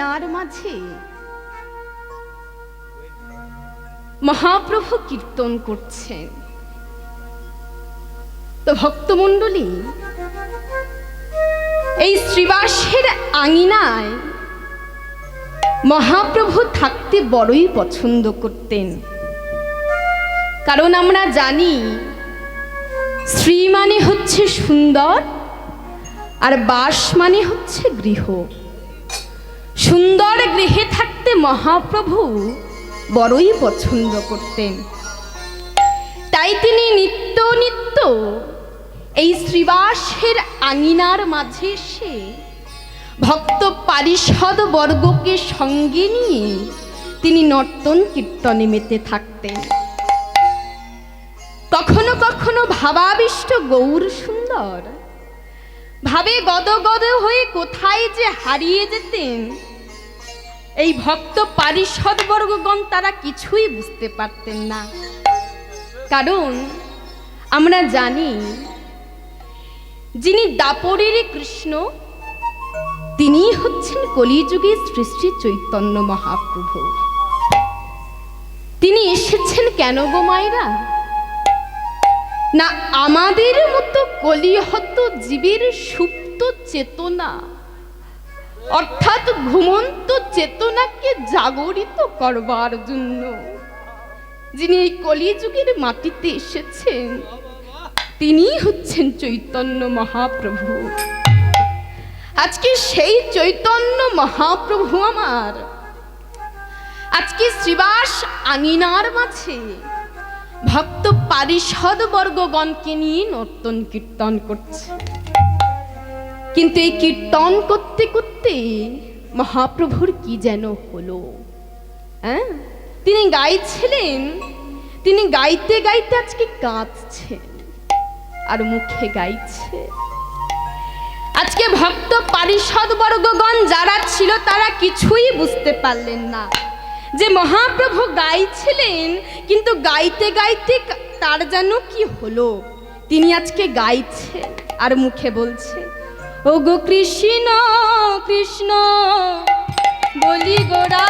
নার মাঝে মহাপ্রভু কীর্তন করছেন। তো ভক্তমণ্ডলী, এই শ্রীবাসের আঙিনায় মহাপ্রভু থাকতে বড়ই পছন্দ করতেন। কারণ আমরা জানি শ্রী মানে হচ্ছে সুন্দর, আর বাস মানে হচ্ছে গৃহ। সুন্দর গৃহে থাকতে মহাপ্রভু বড়ই পছন্দ করতেন। তাই তিনি নিত্য নিত্য এই শ্রীবাসের আঙিনার মাঝে এসে ভক্ত পারিষদ বর্গকে সঙ্গে নিয়ে তিনি নর্তন কীর্তনে মেতে থাকতেন। কখনো কখনো ভাবাবিষ্ট গৌর সুন্দর ভাবে গদগদ হয়ে কোথায় যে হারিয়ে যেতেন, এই ভক্ত পারিষদ বর্গগণ তারা কিছুই বুঝতে পারতেন না। কারণ আমরা জানি যিনি দাপরের কৃষ্ণ তিনি হচ্ছেন কলিযুগে শ্রী শ্রী চৈতন্য মহাপ্রভু। তিনি এসেছেন কেন গো মায়েরা? না আমাদের মতো কলিহত জীবের সুপ্ত চেতনা অর্থাৎ ঘুমন্ত চেতনাকে জাগরিত করবার জন্য যিনি এই কলিযুগের মাটিতে এসেছেন তিনি হচ্ছেন চৈতন্য মহাপ্রভু। আজকে সেই চৈতন্য মহাপ্রভু আমার আজকে শ্রীবাস আঙিনার মাঝে ভক্ত পারিষদ বর্গগণকে নিয়ে নর্তন কীর্তন করছে। কিন্তু এই কীর্তন করতে করতে মহাপ্রভুর কি যেন হলো। তিনি গাইছিলেন, তিনি গাইতে গাইতে আজকে কাঁদছেন আর মুখে গাইছে। আজকে ভক্ত পারিষদ বর্গগণ যারা ছিল তারা কিছুই বুঝতে পারলেন না যে মহাপ্রভু গাইছিলেন, কিন্তু গাইতে গাইতে তার যেন কি হলো। তিনি আজকে গাইছে আর মুখে বলছে, ও গো কৃষ্ণ কৃষ্ণ বলি গোরা,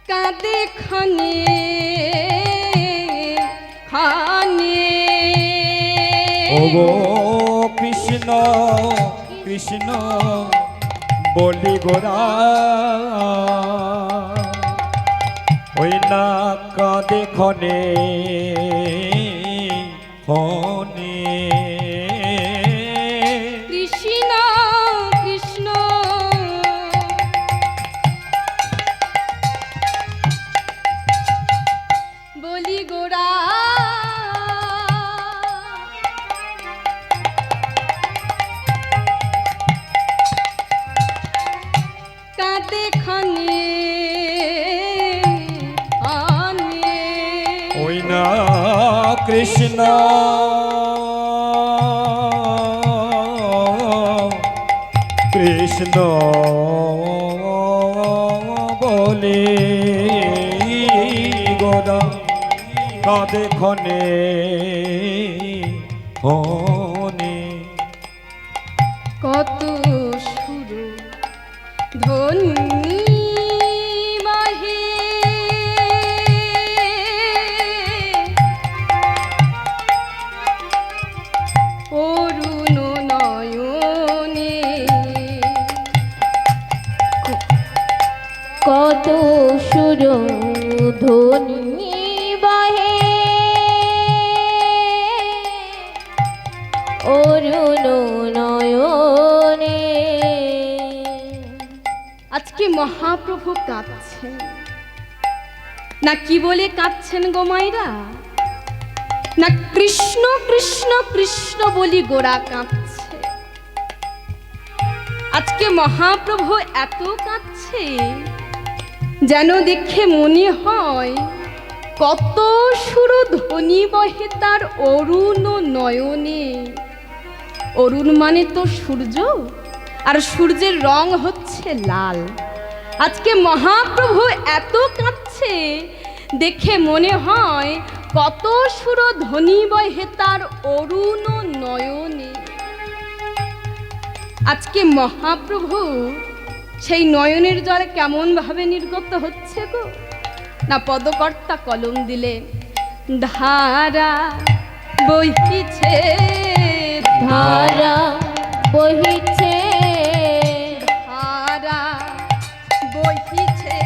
কাঁদে ক্ষণে ক্ষণে, ও গো কৃষ্ণ কৃষ্ণ বলি গোরা, ওই না কাঁদে ক্ষণে ক্ষণে। কৃষ্ণ কৃষ্ণ বলি গোরা, কাঁদে ক্ষণে ক্ষণে, ওই না কৃষ্ণ কৃষ্ণ বলে গোরা, কাঁদে ক্ষণে ক্ষণে। কত সুর ধ্বনি বাহে অরুণ নয়নে, কত সুর ধ্বনি বাহে অরুণ নয়নে। আজকে মহাপ্রভু কাঁদছেন না, কি বলে কাঁদছেন গো মায়েরা? না কৃষ্ণ কৃষ্ণ কৃষ্ণ বলি গোরা কাঁদছে। আজকে মহাপ্রভু এত কাঁদছে যেন দেখে মনে হয় কত সুর ধ্বনি বহে তার অরুণ নয়নে। অরুণ মানে তো সূর্য, আর সূর্যের রং হচ্ছে লাল। আজকে মহাপ্রভু এত কাঁদছে দেখে মনে হয় কত সুর ধ্বনি বহে তার অরুণ নয়নে। আজকে মহাপ্রভু সেই নয়নের জল কেমন ভাবে নির্গত হচ্ছে গো, না পদকর্তা কলম দিলেন, ধারা বহিছে ধারা বহিছে ধারা বহিছে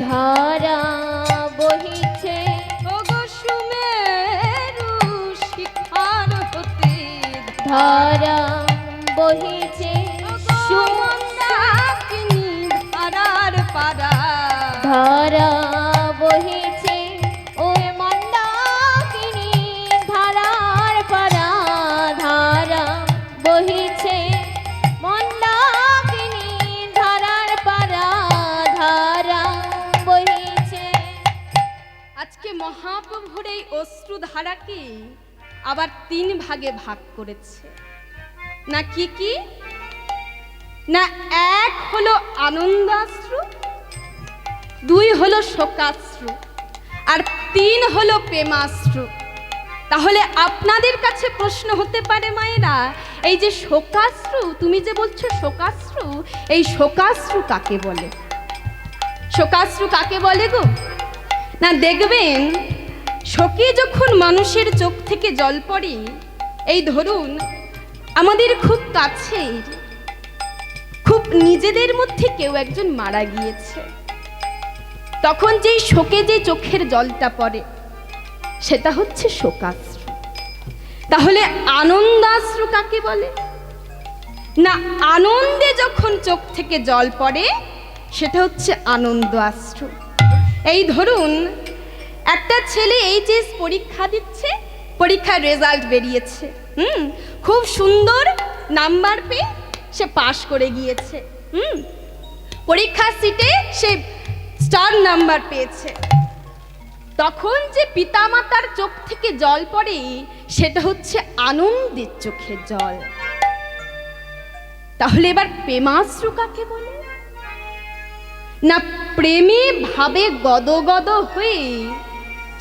ধারা বহিছে ওগো সুমেরু শিখার হতে ধারা বহিছে সুমন্দাকিনী ধারার পারা ধারা বহিছে ওই মন্দাকিনী ধারার পারা ধারা বহিছে মন্দাকিনী ধারার পারা ধারা বহিছে। আজকে মহাপ্রভুর এই অশ্রুধারাকে আবার 3 ভাগে ভাগ করেছে। না কি কি? না 1 হলো আনন্দাশ্রু, 2 হলো শোকাশ্রু, আর 3 হলো প্রেমাশ্রু। তাহলে আপনাদের কাছে প্রশ্ন হতে পারে মায়েরা, এই যে শোকাশ্রু, তুমি যে বলছো শোকাশ্রু, এই শোকাশ্রু কাকে বলে? শোকাশ্রু কাকে বলে গো? না দেখবেন, শোকে যখন মানুষের চোখ থেকে জল পড়ে, এই ধরুন আমাদের খুব কাছের, খুব নিজেদের মধ্যে কেউ একজন মারা গিয়েছে, তখন যেই শোকে যে চোখের জলটা পড়ে সেটা হচ্ছে শোকাশ্রু। তাহলে আনন্দাশ্রু কাকে বলে? না আনন্দে যখন চোখ থেকে জল পড়ে সেটা হচ্ছে আনন্দ আশ্রু। এই ধরুন একটা ছেলে এইচএস পরীক্ষা দিচ্ছে, পরীক্ষার রেজাল্ট বেরিয়েছে, খুব সুন্দর নাম্বার পেয়ে সে পাশ করে গিয়েছে, পরীক্ষার সিটে সে স্টার নাম্বার পেয়েছে। তখন যে পিতামাতার চোখ থেকে জল পড়ে সেটা হচ্ছে আনন্দের চোখের জল। তাহলে এবার প্রেমাশ্রু কাকে বলে? না প্রেমে ভাবে গদগদ হয়ে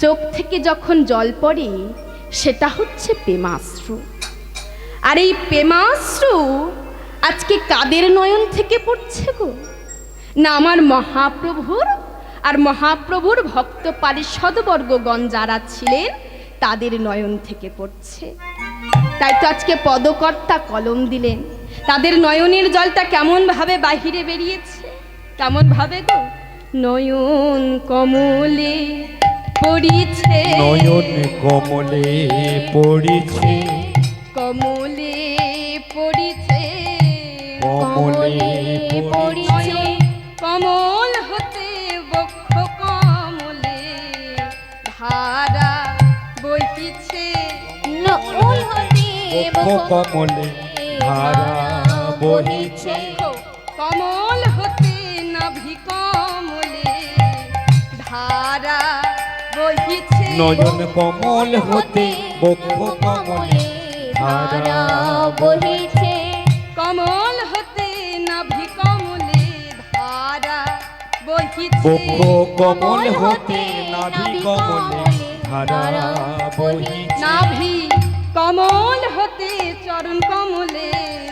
চোখ থেকে যখন জল পড়ে সেটা হচ্ছে প্রেমাশ্রু। আর এই প্রেমাশ্রু আজকে কাদের নয়ন থেকে পড়ছে গো? না আমার মহাপ্রভুর আর মহাপ্রভুর ভক্ত পারিষদবর্গগণ যারা ছিলেন তাদের নয়ন থেকে পড়ছে। তাই তো আজকে পদকর্তা কলম দিলেন, তাদের নয়নের জলটা কেমন ভাবে বাহিরে বেরিয়েছে, কেমন ভাবে গো? নয়ন কমলে পড়িছে, নয়ন কমলে পড়িছে, কমলে পড়িছে, কমলে পড়িছে, কমল হতে বক্ষ কমলে ধারা বহিছে, নকুল হতে বক্ষ কমলে ধারা বহিছে, কমল হতে নাভি কমলে ধারা বহিছে, নয়ন কমল হতে বক্ষ কমলে ধারা বহিছে, কমল হতে নাভি কমলে ধারা বহিছে, বক্ষ কমল হতে নাভি কমলে ধারা বহিছে, নাভি কমল হতে চরণ কমলে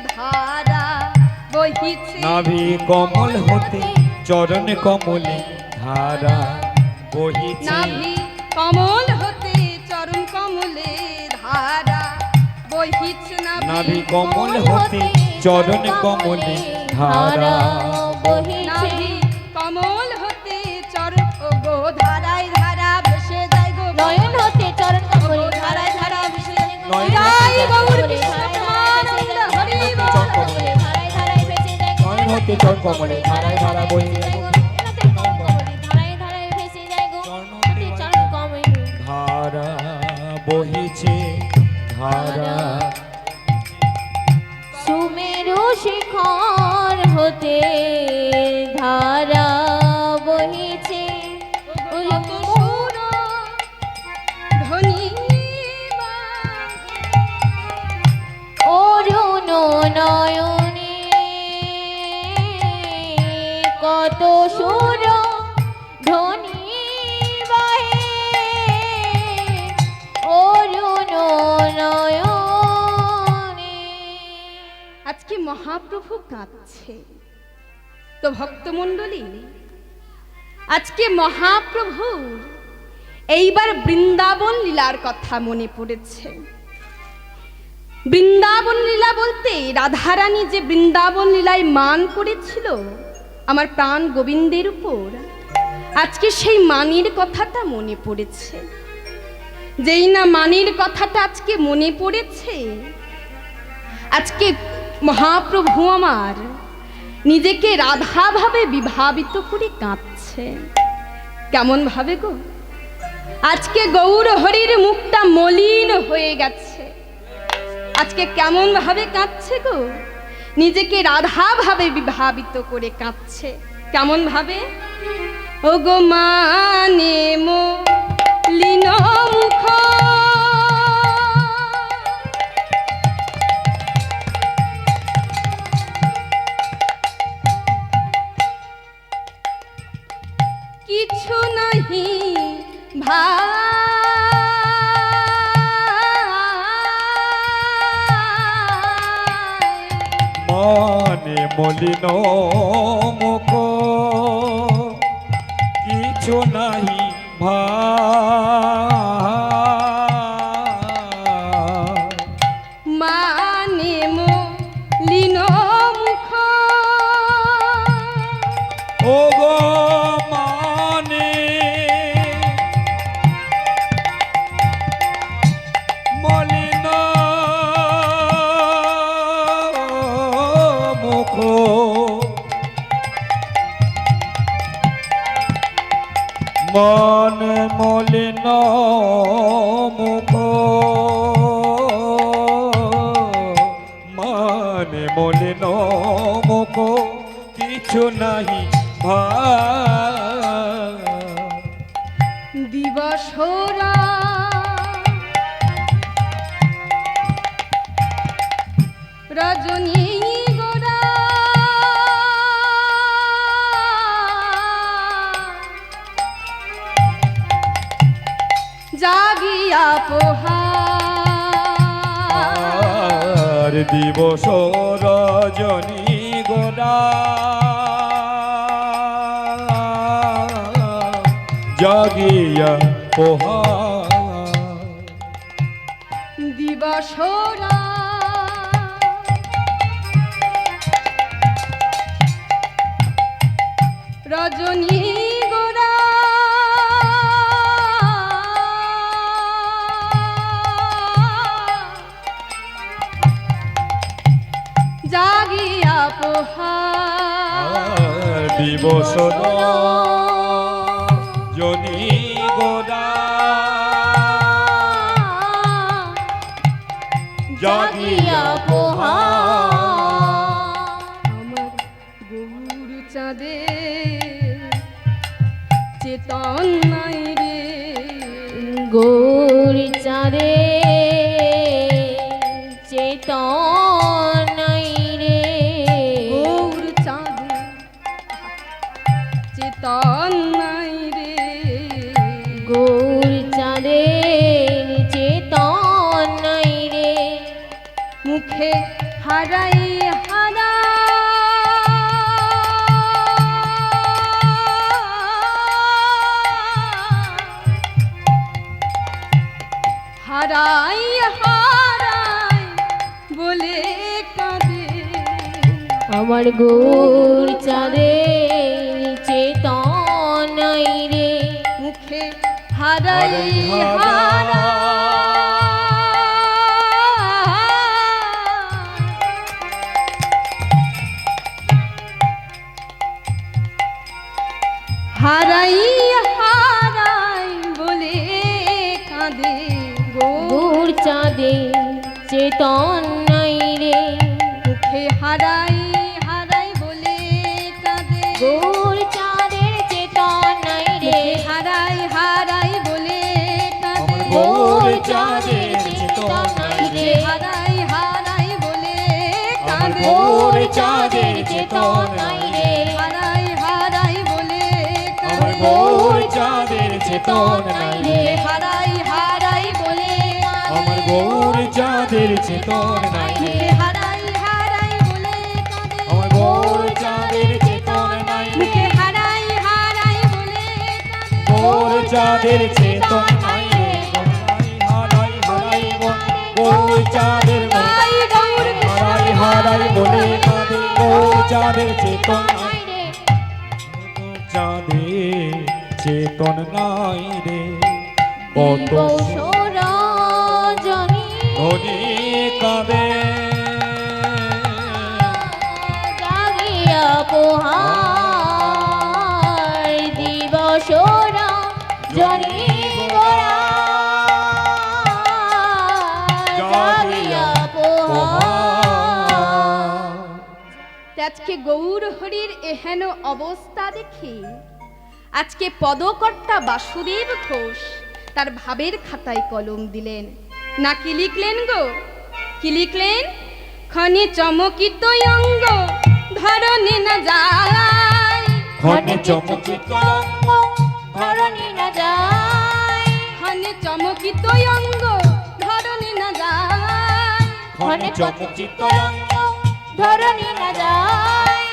ধারা বহিছে, নাভি কমল হতে চরণ কমলে ধারা বহিছে, নাভি কমল হতে চরণ কমলে ধারা বহিছে, নাভি কমল হতে চরণ কমলে ধারা বহিছে, নাভি কমল হতে চরণ গো ধারায় ধারা ভেসে যায় গো, নয়ন হতে চরণ কমলে ধারায় ধারা ভেসে যায় গো, নয়ন জয় গৌর হতে কৃষ্ণ ধারায় প্রেমানন্দ হরি বল। ধারায় ধারায় ভেসে যায় গো, নয়ন হতে চরণ কমলে ধারায় ধারা বহিছে, ধারায় ধারায় ভেসে যায় গো, হতে চরণ কমলে ধারা বহিছে, ধারা সুমেরু শিখর হতে ধারা বহিছে, কত সুর ধ্বনি অরুণ নয়নে কত সুর ধ্বনি বহে মহাপ্রভু কাঁদছে। তো ভক্তমণ্ডলী, আজকে মহাপ্রভুর এইবার বৃন্দাবন লীলার কথা মনে পড়েছে। বৃন্দাবন লীলা বলতে রাধারানী যে বৃন্দাবন লীলায় মান করেছিল আমার প্রাণ গোবিন্দের উপর, আজকে সেই মানের কথাটা মনে পড়েছে। যেই না মানের কথাটা আজকে মনে পড়েছে, আজকে মহাপ্রভু আমার নিজেকে রাধা ভাবে বিভাবিত করে কাঁদছে। কেমন ভাবে গো? আজকে গৌর হরির মুখটা মলিন হয়ে গেছে। আজকে কেমন ভাবে কাঁদছে গো? নিজেকে রাধা ভাবে বিভাবিত করে কাঁদছে। কেমন ভাবে? ও গো মানে মলিন মুখ, কিছু নাহি মনে মলিন মুখ, কিছু নাহি মানে মলিন মুখ, ও গো মানে মলিন মুখ, মন মলিন মুখ, মানে মলিন মুখ, কিছু নাহি দিবসরা রজনী গোরা, জাগিয়া পোহার দিবস রজনী গোরা, জাগিয়া পোহার দিবসরা রজনী গোরা, জাগিয়া পোহার দিবস রজনী গোরা, জাগিয়া পোহার আমার গৌর চাঁদে চেতন নাই রে, গৌর চাঁদে চেতন নাই রে, গৌর চাঁদে চেতন নাই রে, গৌর চাঁদে চেতন নাই রে, মুখে হারাই হারা হারাই হারাই বলে কাঁদে, আমার গৌর চাঁদে চেতন নাই রে, মুখে হারাই হারা হারাই হারাই বলে কাঁদে, গৌর চাঁদে চেতন নাই রে, মুখে হারাই হারাই বলে কাঁদে, গৌর চাঁদের চেতন নাই রে, হারাই হারাই বলে কাঁদে, গৌর চাঁদের চেতন নাই রে, হারাই হারাই বলে কাঁদে, গৌর চাঁদের চেতন নাই রে, হারাই হারাই বলে কাঁদে, গৌর চাঁদের চেতন নাই রে, হারাই হারাই বলে আমার গৌর চাঁদের চেতন নাই রে, হারাই হারাই বলে চাঁদের চেতন নাই রে হারাই হারাই বন গৌর চাঁদের তাই গৌর হারাই হারাই বলে কাঁদে গৌর চাঁদের চেতন নাই রে চাঁদের চেতন নাই রে কত সরজনী ধনী কাঁদে জাগিয়া পোহার দিবস জনী জাগিয়া পোহার আজকে গৌর হরির এহেন অবস্থা দেখি আজকে পদকর্তা বাসুদেব ঘোষ তার ভাবের খাতায় কলম দিলেন। না কি লিখলেন গো? কি লিখলেন? ক্ষণে চমকিত অঙ্গ ধরনে না যায়, ক্ষণে চমকিত অঙ্গ ধরণী না যায়, ক্ষণে চমকিত অঙ্গ ধরনে না যায়, ক্ষণে চমকিত অঙ্গ ধরণী না যায়,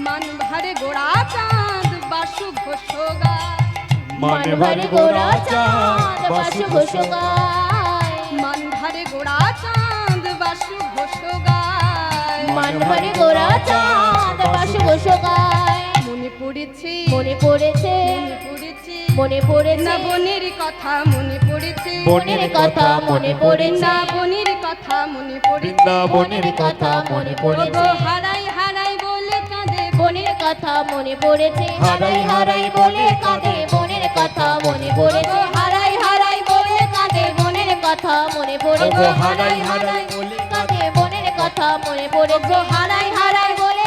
মান ভারে গোড়া চাঁদ বাসু ঘোষ গায়, মানে ভারে গোরা চাঁদ বাসু ঘোষ গায়, মান ভারে গোড়া চাঁদ বাসু ঘোষ গায়, মান ভরে গোরা চাঁদ বাসু ঘোষ গায়। মনে পড়েছে মনে পড়েছে মনে পড়েছে মনে পড়েছে না বনের কথা মনে পড়েছে, বনের কথা মনে পড়েছে, না বনের কথা মনে পড়েছে, বৃন্দাবনের কথা মনে পড়েছে, ওগো হারাই হারাই বলে কাঁদে বনের কথা মনে পড়েছে, হারাই হারাই বলে কাঁদে বনের কথা মনে পড়েছে, হারাই হারাই বলে কাঁদে বনের কথা মনে পড়েছে, ওগো হারাই হারাই বলে কাঁদে বনের কথা মনে পড়েছে, হারাই হারাই বলে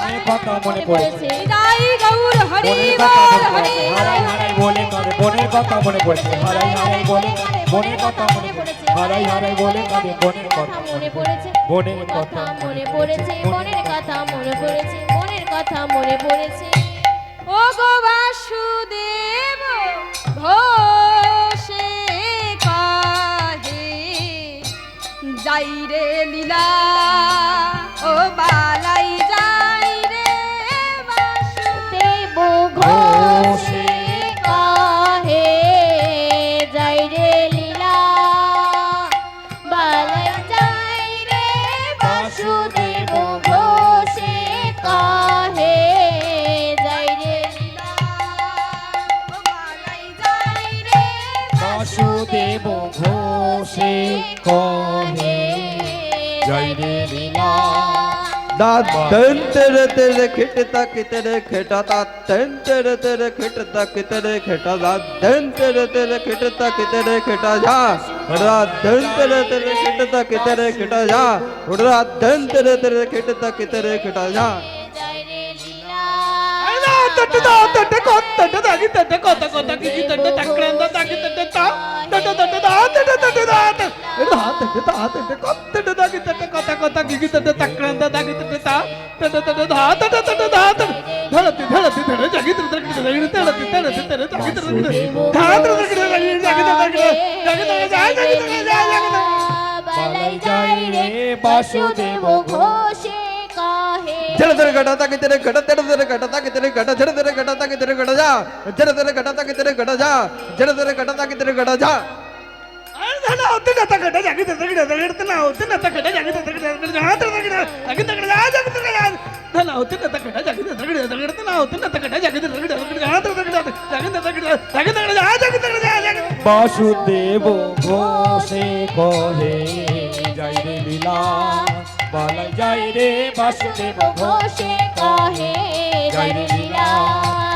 বনের কথা মনে পড়েছে, তাই গৌর হরি বনের কথা মনে পড়েছে, হারাই হারাই বলে কাঁদে বনের কথা মনে পড়েছে, হারাই হারাই বলে কাঁদে বনের কথা মনে পড়েছে, হারাই হারাই বলে কাঁদে বনের কথা মনে পড়েছে, বনের কথা কথা মনে পড়েছে, বনের কথা মনে পড়েছে, বনের কথা মনে পড়েছে। ও গো বাসুদেব ঘোষে কাহে যাই রে লীলা ও বালাই যাই রে দেব ঘোষে কাহে যাই রে লীলা, বালাই যাই রে বাসুদেব ঘোষে কাহে যাই রে লীলা, বালাই যাই রে বাসুদেব ঘোষে কহে জয় রে লীলা दादन तेरे तेरे खिटता कि तेरे खिटा दादन तेरे तेरे खिटता कि तेरे खिटा दादन तेरे तेरे खिटता कि तेरे खिटा जा दादन तेरे तेरे खिटता कि तेरे खिटा जा दादन तेरे तेरे खिटता कि तेरे खिटा जा জয় রে লীলা। বালাই যাই রে বাসুদেব ঘোষে কাহে जड़ तेरे घटा ताकि तेरे घटा तेरे तेरे घटा ताकि तेरे घटा जड़ तेरे घटा ताकि तेरे घटा जा जड़ तेरे घटा ताकि तेरे घटा जा जड़ तेरे घटा ताकि तेरे घटा जा বাসুদেব ঘোষে কহে জয় রে লীলা বালাই জয় রে বাসুদেব ঘোষে কাহে জয় রে লীলা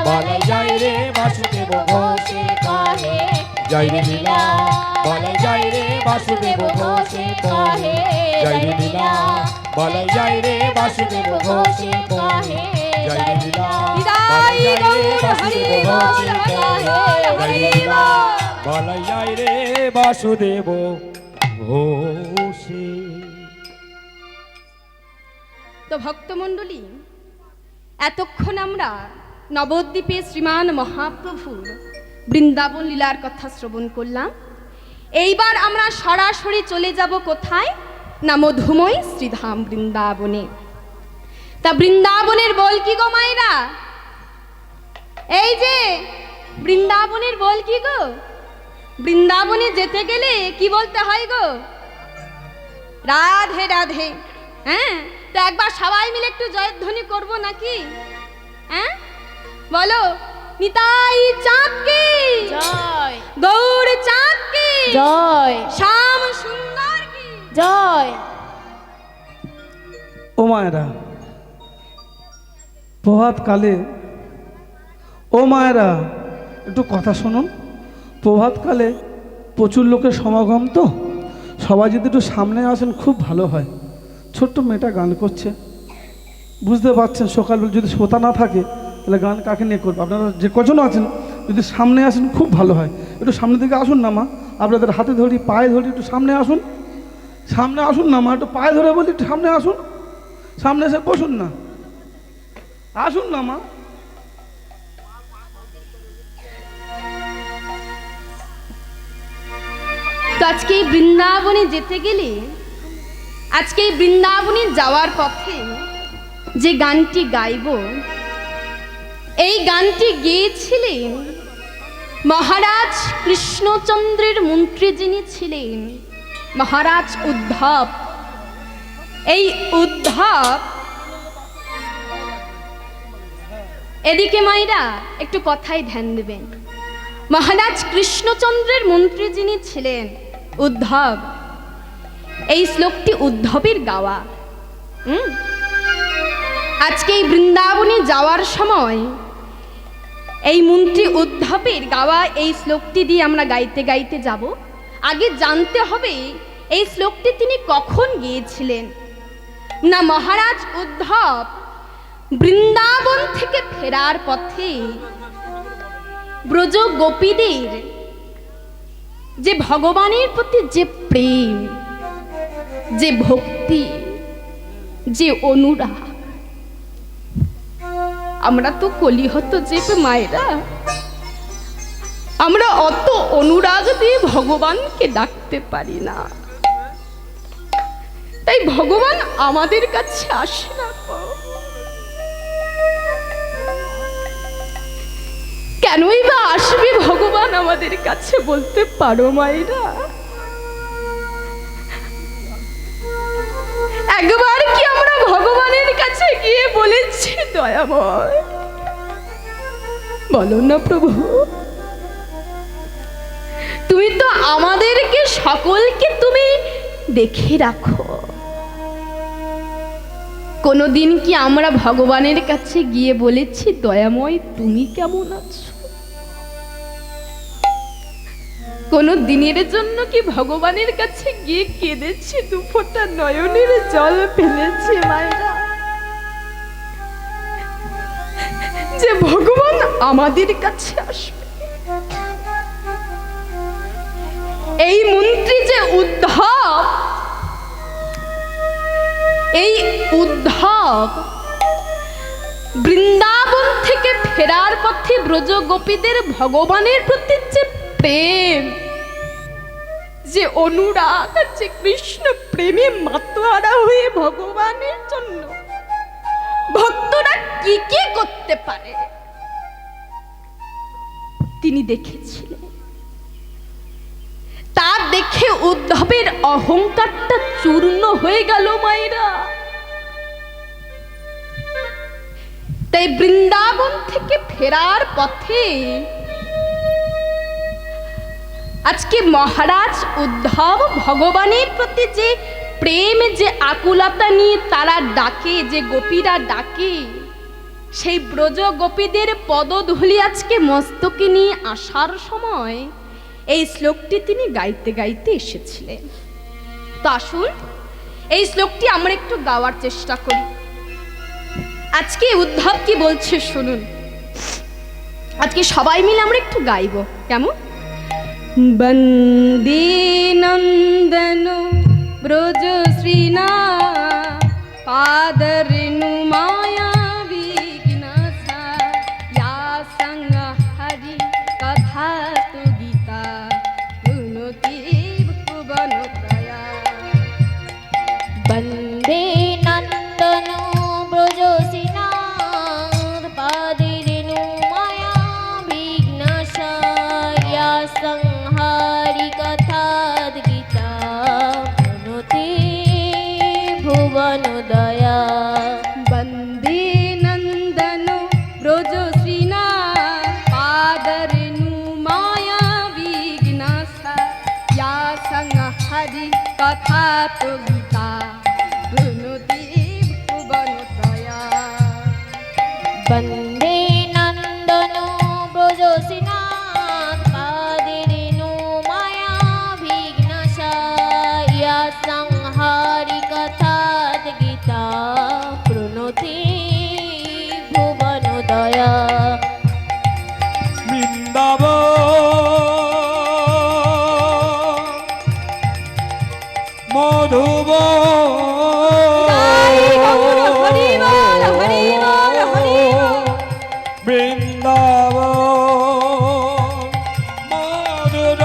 বালাই জয় রে বাসুদেব ঘোষে কাহে জয় রে লীলা বালাই জয় রে বাসুদেব ঘোষে কহে জয় রে লীলা বালাই জয় রে বাসুদেব ঘোষে কহে জয় রে লীলা বালাই জয় রে বাসুদেব ঘোষে কহে জয় রে লীলা বালাই জয় রে বাসুদেব ঘোষে। তো ভক্তমণ্ডলী, এতক্ষণ আমরা নবদ্বীপে শ্রীমান মহাপ্রভুর বৃন্দাবন লীলার কথা শ্রবণ করলাম। এইবার আমরা সরাসরি চলে যাব কোথায়? না মধুময় শ্রীধাম বৃন্দাবনে। তা বৃন্দাবনের বল কি গো মায়েরা? এই যে বৃন্দাবনের বল কি গো? বৃন্দাবনে যেতে গেলে কি বলতে হয় গো? রাধে রাধে। হ্যাঁ, তো একবার সবাই মিলে একটু জয়ধ্বনি করব নাকি? হ্যাঁ বলো, নিতাই চাঁদ কি জয় গৌর চাঁদ কি জয় শ্যাম সুন্দর কি জয়। ও মায়েরা, প্রভাতকালে, ও মায়েরা একটু কথা শুনুন। প্রভাতকালে প্রচুর লোকের সমাগম, তো সবাই যদি একটু সামনে আসেন খুব ভালো হয়। ছোট্ট মেয়েটা গান করছে, বুঝতে পারছেন সকালবেলা যদি শ্রোতা না থাকে তাহলে গান কাকে নিয়ে করবো। আপনারা যে কজন আছেন যদি সামনে আসেন খুব ভালো হয়। একটু সামনে দিকে আসুন না মা, আপনাদের হাতে ধরি পায়ে ধরি, একটু সামনে আসুন, সামনে আসুন না মা, একটু পায়ে ধরে বলি একটু সামনে আসুন, সামনে এসে বসুন না, আসুন না মা। তো আজকে এই বৃন্দাবনে যেতে গেলে, আজকে এই বৃন্দাবনে যাওয়ার পথে যে গানটি গাইব, এই গানটি গেয়েছিলেন মহারাজ কৃষ্ণচন্দ্রের মন্ত্রী যিনি ছিলেন মহারাজ উদ্ধব। এই উদ্ধব, এদিকে মায়েরা একটু কথায় ধ্যান দেবেন। মহারাজ কৃষ্ণচন্দ্রের মন্ত্রী যিনি ছিলেন উদ্ধব, এই শ্লোকটি উদ্ধবের গাওয়া। আজকে এই বৃন্দাবনে যাওয়ার সময় এই মন্ত্রী উদ্ধবের গাওয়া এই শ্লোকটি দিয়ে আমরা গাইতে গাইতে যাব। আগে জানতে হবে এই শ্লোকটি তিনি কখন গেয়েছিলেন। না, মহারাজ উদ্ধব বৃন্দাবন থেকে ফেরার পথে ব্রজ গোপীদের যে ভগবানের প্রতি যে প্রেম, যে ভক্তি, যে অনুরাগ, আমরা তো কলিহত যে মায়েরা, আমরা অত অনুরাগ দিয়ে ভগবানকে ডাকতে পারি না, তাই ভগবান আমাদের কাছে আসে না। কেনই বা আসবে ভগবান আমাদের কাছে, বলতে পারো মায়েরা? একবার কি আমরা ভগবানের কাছে গিয়ে বলেছি দয়াময়? বলো না প্রভু, তুমি তো আমাদেরকে সকলকে তুমি দেখে রাখো। কোনোদিন কি আমরা ভগবানের কাছে গিয়ে বলেছি দয়াময় তুমি কেমন আছো? কোনো দিনের জন্য কি ভগবানের কাছে গিয়ে কেঁদেছি, দুফোঁটা নয়নের জল ফেলেছি মায়েরা, যে ভগবান আমাদের কাছে আসবে? এই মন্ত্রী যে উদ্ধব, এই উদ্ধব বৃন্দাবন থেকে ফেরার পথে ব্রজ গোপীদের ভগবানের প্রতি যে প্রেম, যে অনুরাগ, যে কৃষ্ণ প্রেমে মাতোয়ারা হয়ে ভগবানের জন্য ভক্তরা কি কি করতে পারে তিনি দেখেছিলেন। তা দেখে উদ্ধবের অহংকারটা চূর্ণ হয়ে গেল মায়েরা। তাই বৃন্দাবন থেকে ফেরার পথে আজকে মহারাজ উদ্ধব ভগবানের প্রতি যে প্রেম, যে আকুলতা নিয়ে তারা ডাকে, যে গোপীরা ডাকে, সেই ব্রজ গোপীদের পদধূলি আজকে মস্তকে নিয়ে আসার সময় এই শ্লোকটি তিনি গাইতে গাইতে এসেছিলেন। তো আসুন এই শ্লোকটি আমরা একটু গাওয়ার চেষ্টা করি। আজকে উদ্ধব কি বলছে শুনুন। আজকে সবাই মিলে আমরা একটু গাইব, কেমন? বন্দে নন্দন ব্রজ শ্রীনা পাদরেণু মায়া বিঘ্নসা ইয়া সঙ্গ হরি কথা তু গীতা শুনতি ভুবন ত্রয়া। বন্দে নন্দন ব্রজ শ্রীনাথ পাদে রেণু মায়া বিঘ্ন বিখ্যাত গীতা প্রণতি ভুবন ত্রয়া। বন্দে নন্দন ব্রজসিনাথ পাদেরেণু মায়া বিঘ্নশায়া সংহারি কথাত গীতা প্রণতি ভুবন দয়া। বৃন্দাবন মধুবন হরি বল হরি বল হরি বল। বৃন্দাবন মধুর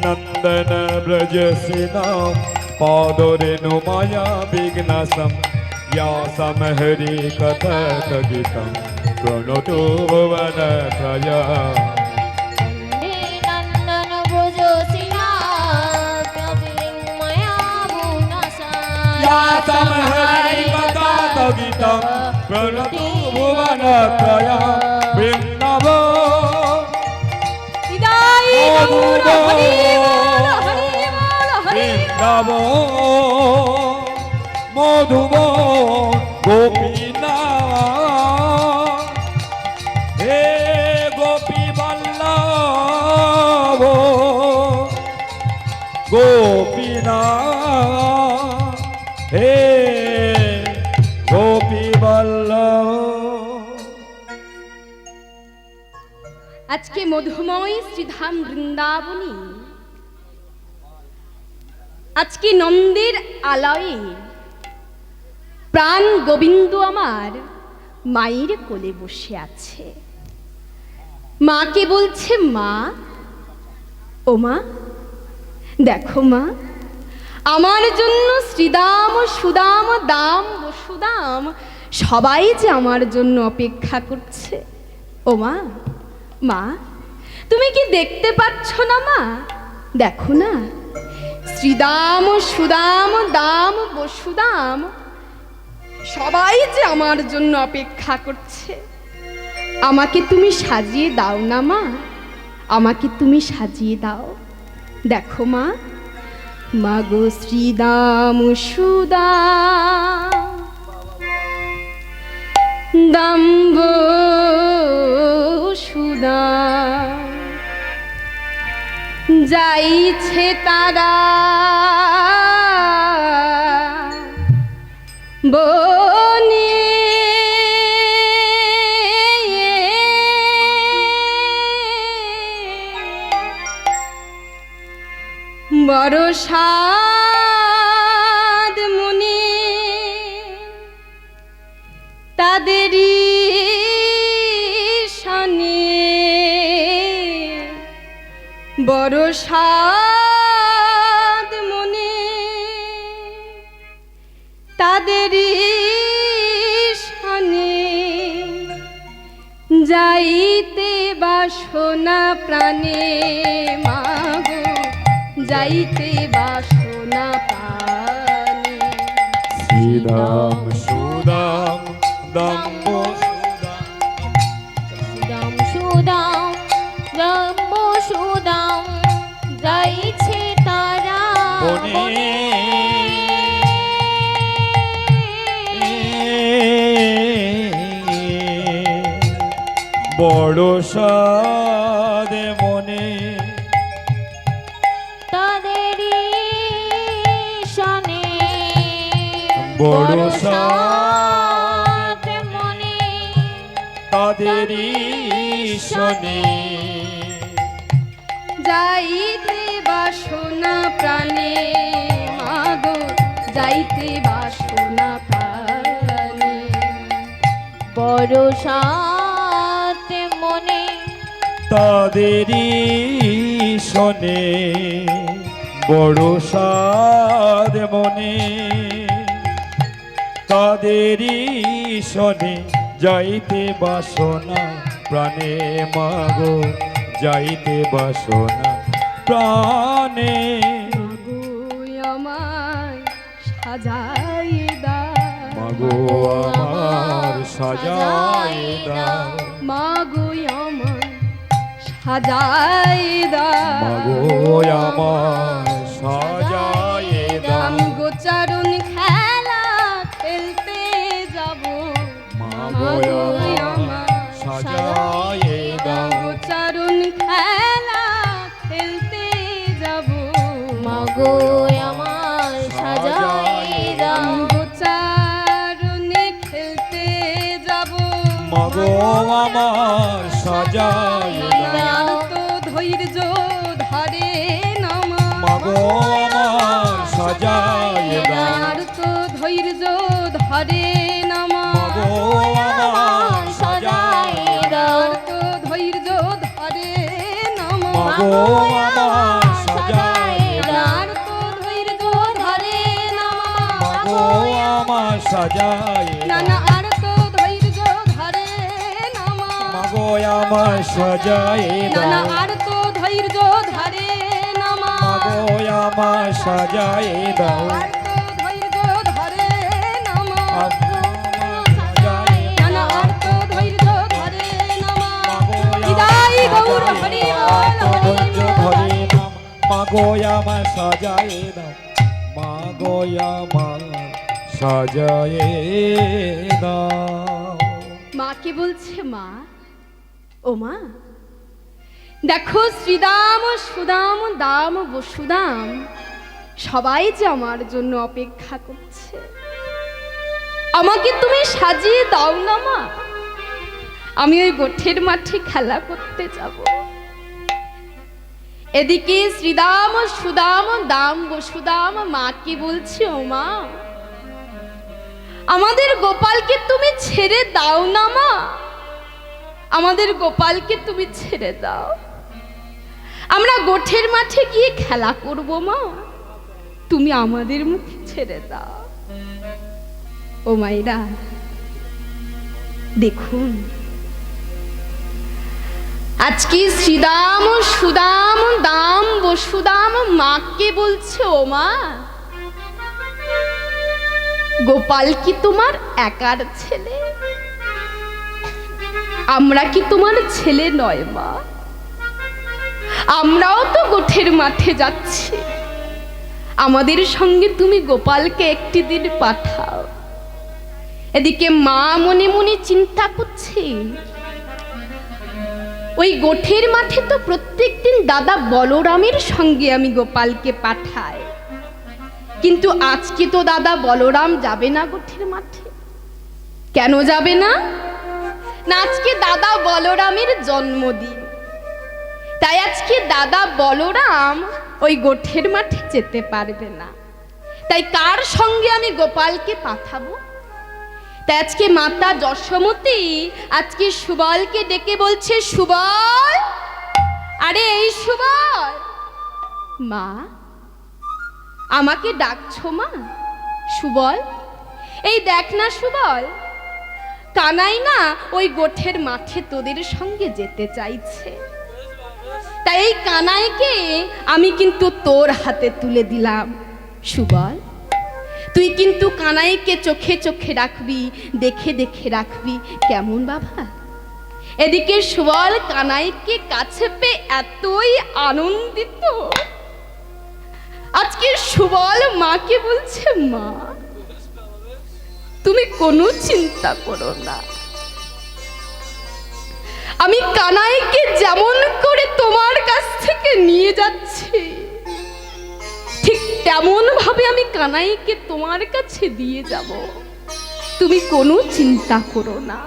নন্দন ব্রজসিনাম পাদরেণু মায়া বিঘ্নসম या समहरि कथक गीतं प्रणतो भुवन त्रया। বন্দে নন্দন ব্রজসিনাথ পাদেরেণু মায়া বিঘ্নশায়া या समहरि कथक गीतं प्रणतो भुवन त्रया। वृन्दावन বিদায় গৌর হরি বল হরি বল হরি বল। মধুবন গোপীনাথ হে গোপী বল্লভ গোপীনাথ হে গোপী বল্লভ। আজকে মধুময় শ্রীধাম বৃন্দাবনী, আজকে নন্দের আলয়ে প্রাণ গোবিন্দ আমার মায়ের কোলে বসে আছে। মাকে বলছে, মা ও মা দেখো মা, আমার জন্য শ্রীদাম সুদাম দাম বসুদাম সবাই যে আমার জন্য অপেক্ষা করছে। ও মা, মা তুমি কি দেখতে পাচ্ছ না মা? দেখো না, শ্রীদাম সুদাম দাম বসুদাম সবাই যে আমার জন্য অপেক্ষা করছে। আমাকে তুমি সাজিয়ে দাও না মা, আমাকে তুমি সাজিয়ে দাও। দেখো মা, মাগো শ্রীদাম সুদাম দাম্ব সুদাম যাইছে তারা বনে বড় সাদ মুনি তাদেরই সনে বড় সাদ মুনি তাদেরই সনে যাইতে বাসনা প্রাণে মাগো যাইতে বাসনা প্রাণে। শ্রীদাম সুদাম দাম্ব সুদাম সুদাম দাম্ব সুদাম যাইছে তারা বনে বড় সাদে মনে তাদেরই সনে বড় সাদ মনে তাদেরই শনে যাইতে বাসনা প্রাণে মাগো যাইতে বাসনা প্রাণে। বড় সাত মনে তাদেরই শনে বড় সাদ মনে তাদেরই শনে যাইতে বাসনা প্রাণে মাগো যাইতে বাসনা প্রাণে মাগো আমায় সাজাই দাও মাগো আমার সাজাই দাও মাগো আমায় সাজাই দাও মাগো আমার সাজাই দাও আমি গোচারণ খেলা খেলতে যাব মাগো আমার সাজাই দাও গোচারণ খেলা খেলতে যাব মাগো আমার সাজাই দাও গোচারণে খেলতে যাব মাগো আমার সাজাই দাও তো ধৈর্য ধরে নামা মাগো আমার সাজাই দাও আর তো ধৈর্য ধরে নামা মাগো আমার সাজাই দাও আর তো ধৈর্য ধরে নামা মাগো আমার সাজাই দাও আর তো ধৈর্য ধরে নামা মাগো আমার সাজাই না দাও না আর তো ধৈর্য ধরে নামা মাগো আমার সাজাই না না দাও আর তো ধৈর্য ধরে নামা মাগো আমার সাজাই দাও আর তো ধৈর্য ধরে নামা মাগো আমার সাজাই না না দাও আর তো ধৈর্য ধরে নামা মাগো বিদায় গৌর হরি বল ধৈর্য ধরে নাম মাগো আমার সাজাই দাও মাগো আমার সাজাই দাও মাকে বলছে মা ও মা দেখো শ্রীদাম সুদাম দাম বসুদাম সবাই যে আমার জন্য অপেক্ষা করছে আমাকে তুমি সাজিয়ে দাও না মা আমি ওই গোঠের মাঠে খেলা করতে যাব এদিকে শ্রীদাম সুদাম দাম বসুদাম মাকে বলছে ও মা আমাদের গোপালকে তুমি ছেড়ে দাও না মা আমাদের গোপালকে তুমি ছেড়ে দাও আমরা গোঠের মাঠে গিয়ে খেলা করব মা তুমি আমাদের মুখে ছেড়ে দাও ও মাইরা দেখুন আজকে শ্রীদাম সুদাম দাম বসুদাম মাকে বলছে ও মা গোপাল কি তোমার একার ছেলে আমরা কি তোমার ছেলে নয় মা আমরাও তো গোঠের মাঠে যাচ্ছি আমাদের সঙ্গে তুমি গোপালকে একটি দিন পাঠাও এদিকে মা মনে মনে চিন্তা করছে ওই গোঠের মাঠে তো প্রত্যেকদিন দাদা বলরামের সঙ্গে আমি গোপালকে পাঠাই কিন্তু আজকে তো দাদা বলরাম যাবে না গোঠের মাঠে কেন যাবে না না আজকে দাদা বলরামের জন্মদিন তাই আজকে দাদা বলরাম ওই গোঠের মাঠে যেতে পারবে না তাই কার সঙ্গে আমি গোপালকে পাঠাবো তাই আজকে মাতা যশোমতী আজকে সুবলকে ডেকে বলছে সুবল আরে এই সুবল মা আমাকে ডাকছো মা সুবল এই দেখ না সুবল কানাই না ওই গোঠের মাঠে তোদের সঙ্গে যেতে চাইছে তাই এই কানাইকে আমি কিন্তু তোর হাতে তুলে দিলাম সুবল তুই কিন্তু কানাইকে চোখে চোখে রাখবি দেখে দেখে রাখবি কেমন বাবা এদিকে সুবল কানাইকে কাছে পেয়ে এতই আনন্দিত আজকে সুবল মাকে বলছে মা তুমি কোনো চিন্তা করো না আমি কানাইকে যেমন করে তোমার কাছ থেকে নিয়ে যাচ্ছি ঠিক তেমন ভাবে আমি কানাইকে তোমার কাছে দিয়ে যাব তুমি কোনো চিন্তা করো না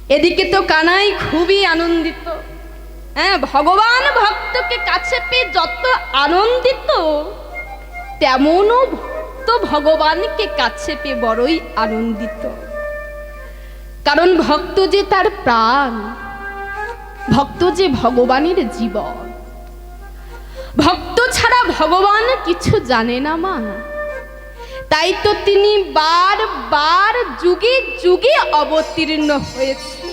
এদিকে তো কানাই খুবই আনন্দিত হ্যাঁ ভগবান ভক্তকে কাছে পেয়ে যত আনন্দিত তেমনও ভক্ত ভগবানকে কাছে পেয়ে বড়ই আনন্দিত কারণ ভক্ত যে তার প্রাণ ভক্ত যে ভগবানের জীবন ভক্ত ছাড়া ভগবান কিছু জানে না মা তাই তো তিনি বারবার যুগে যুগে অবতীর্ণ হয়েছে।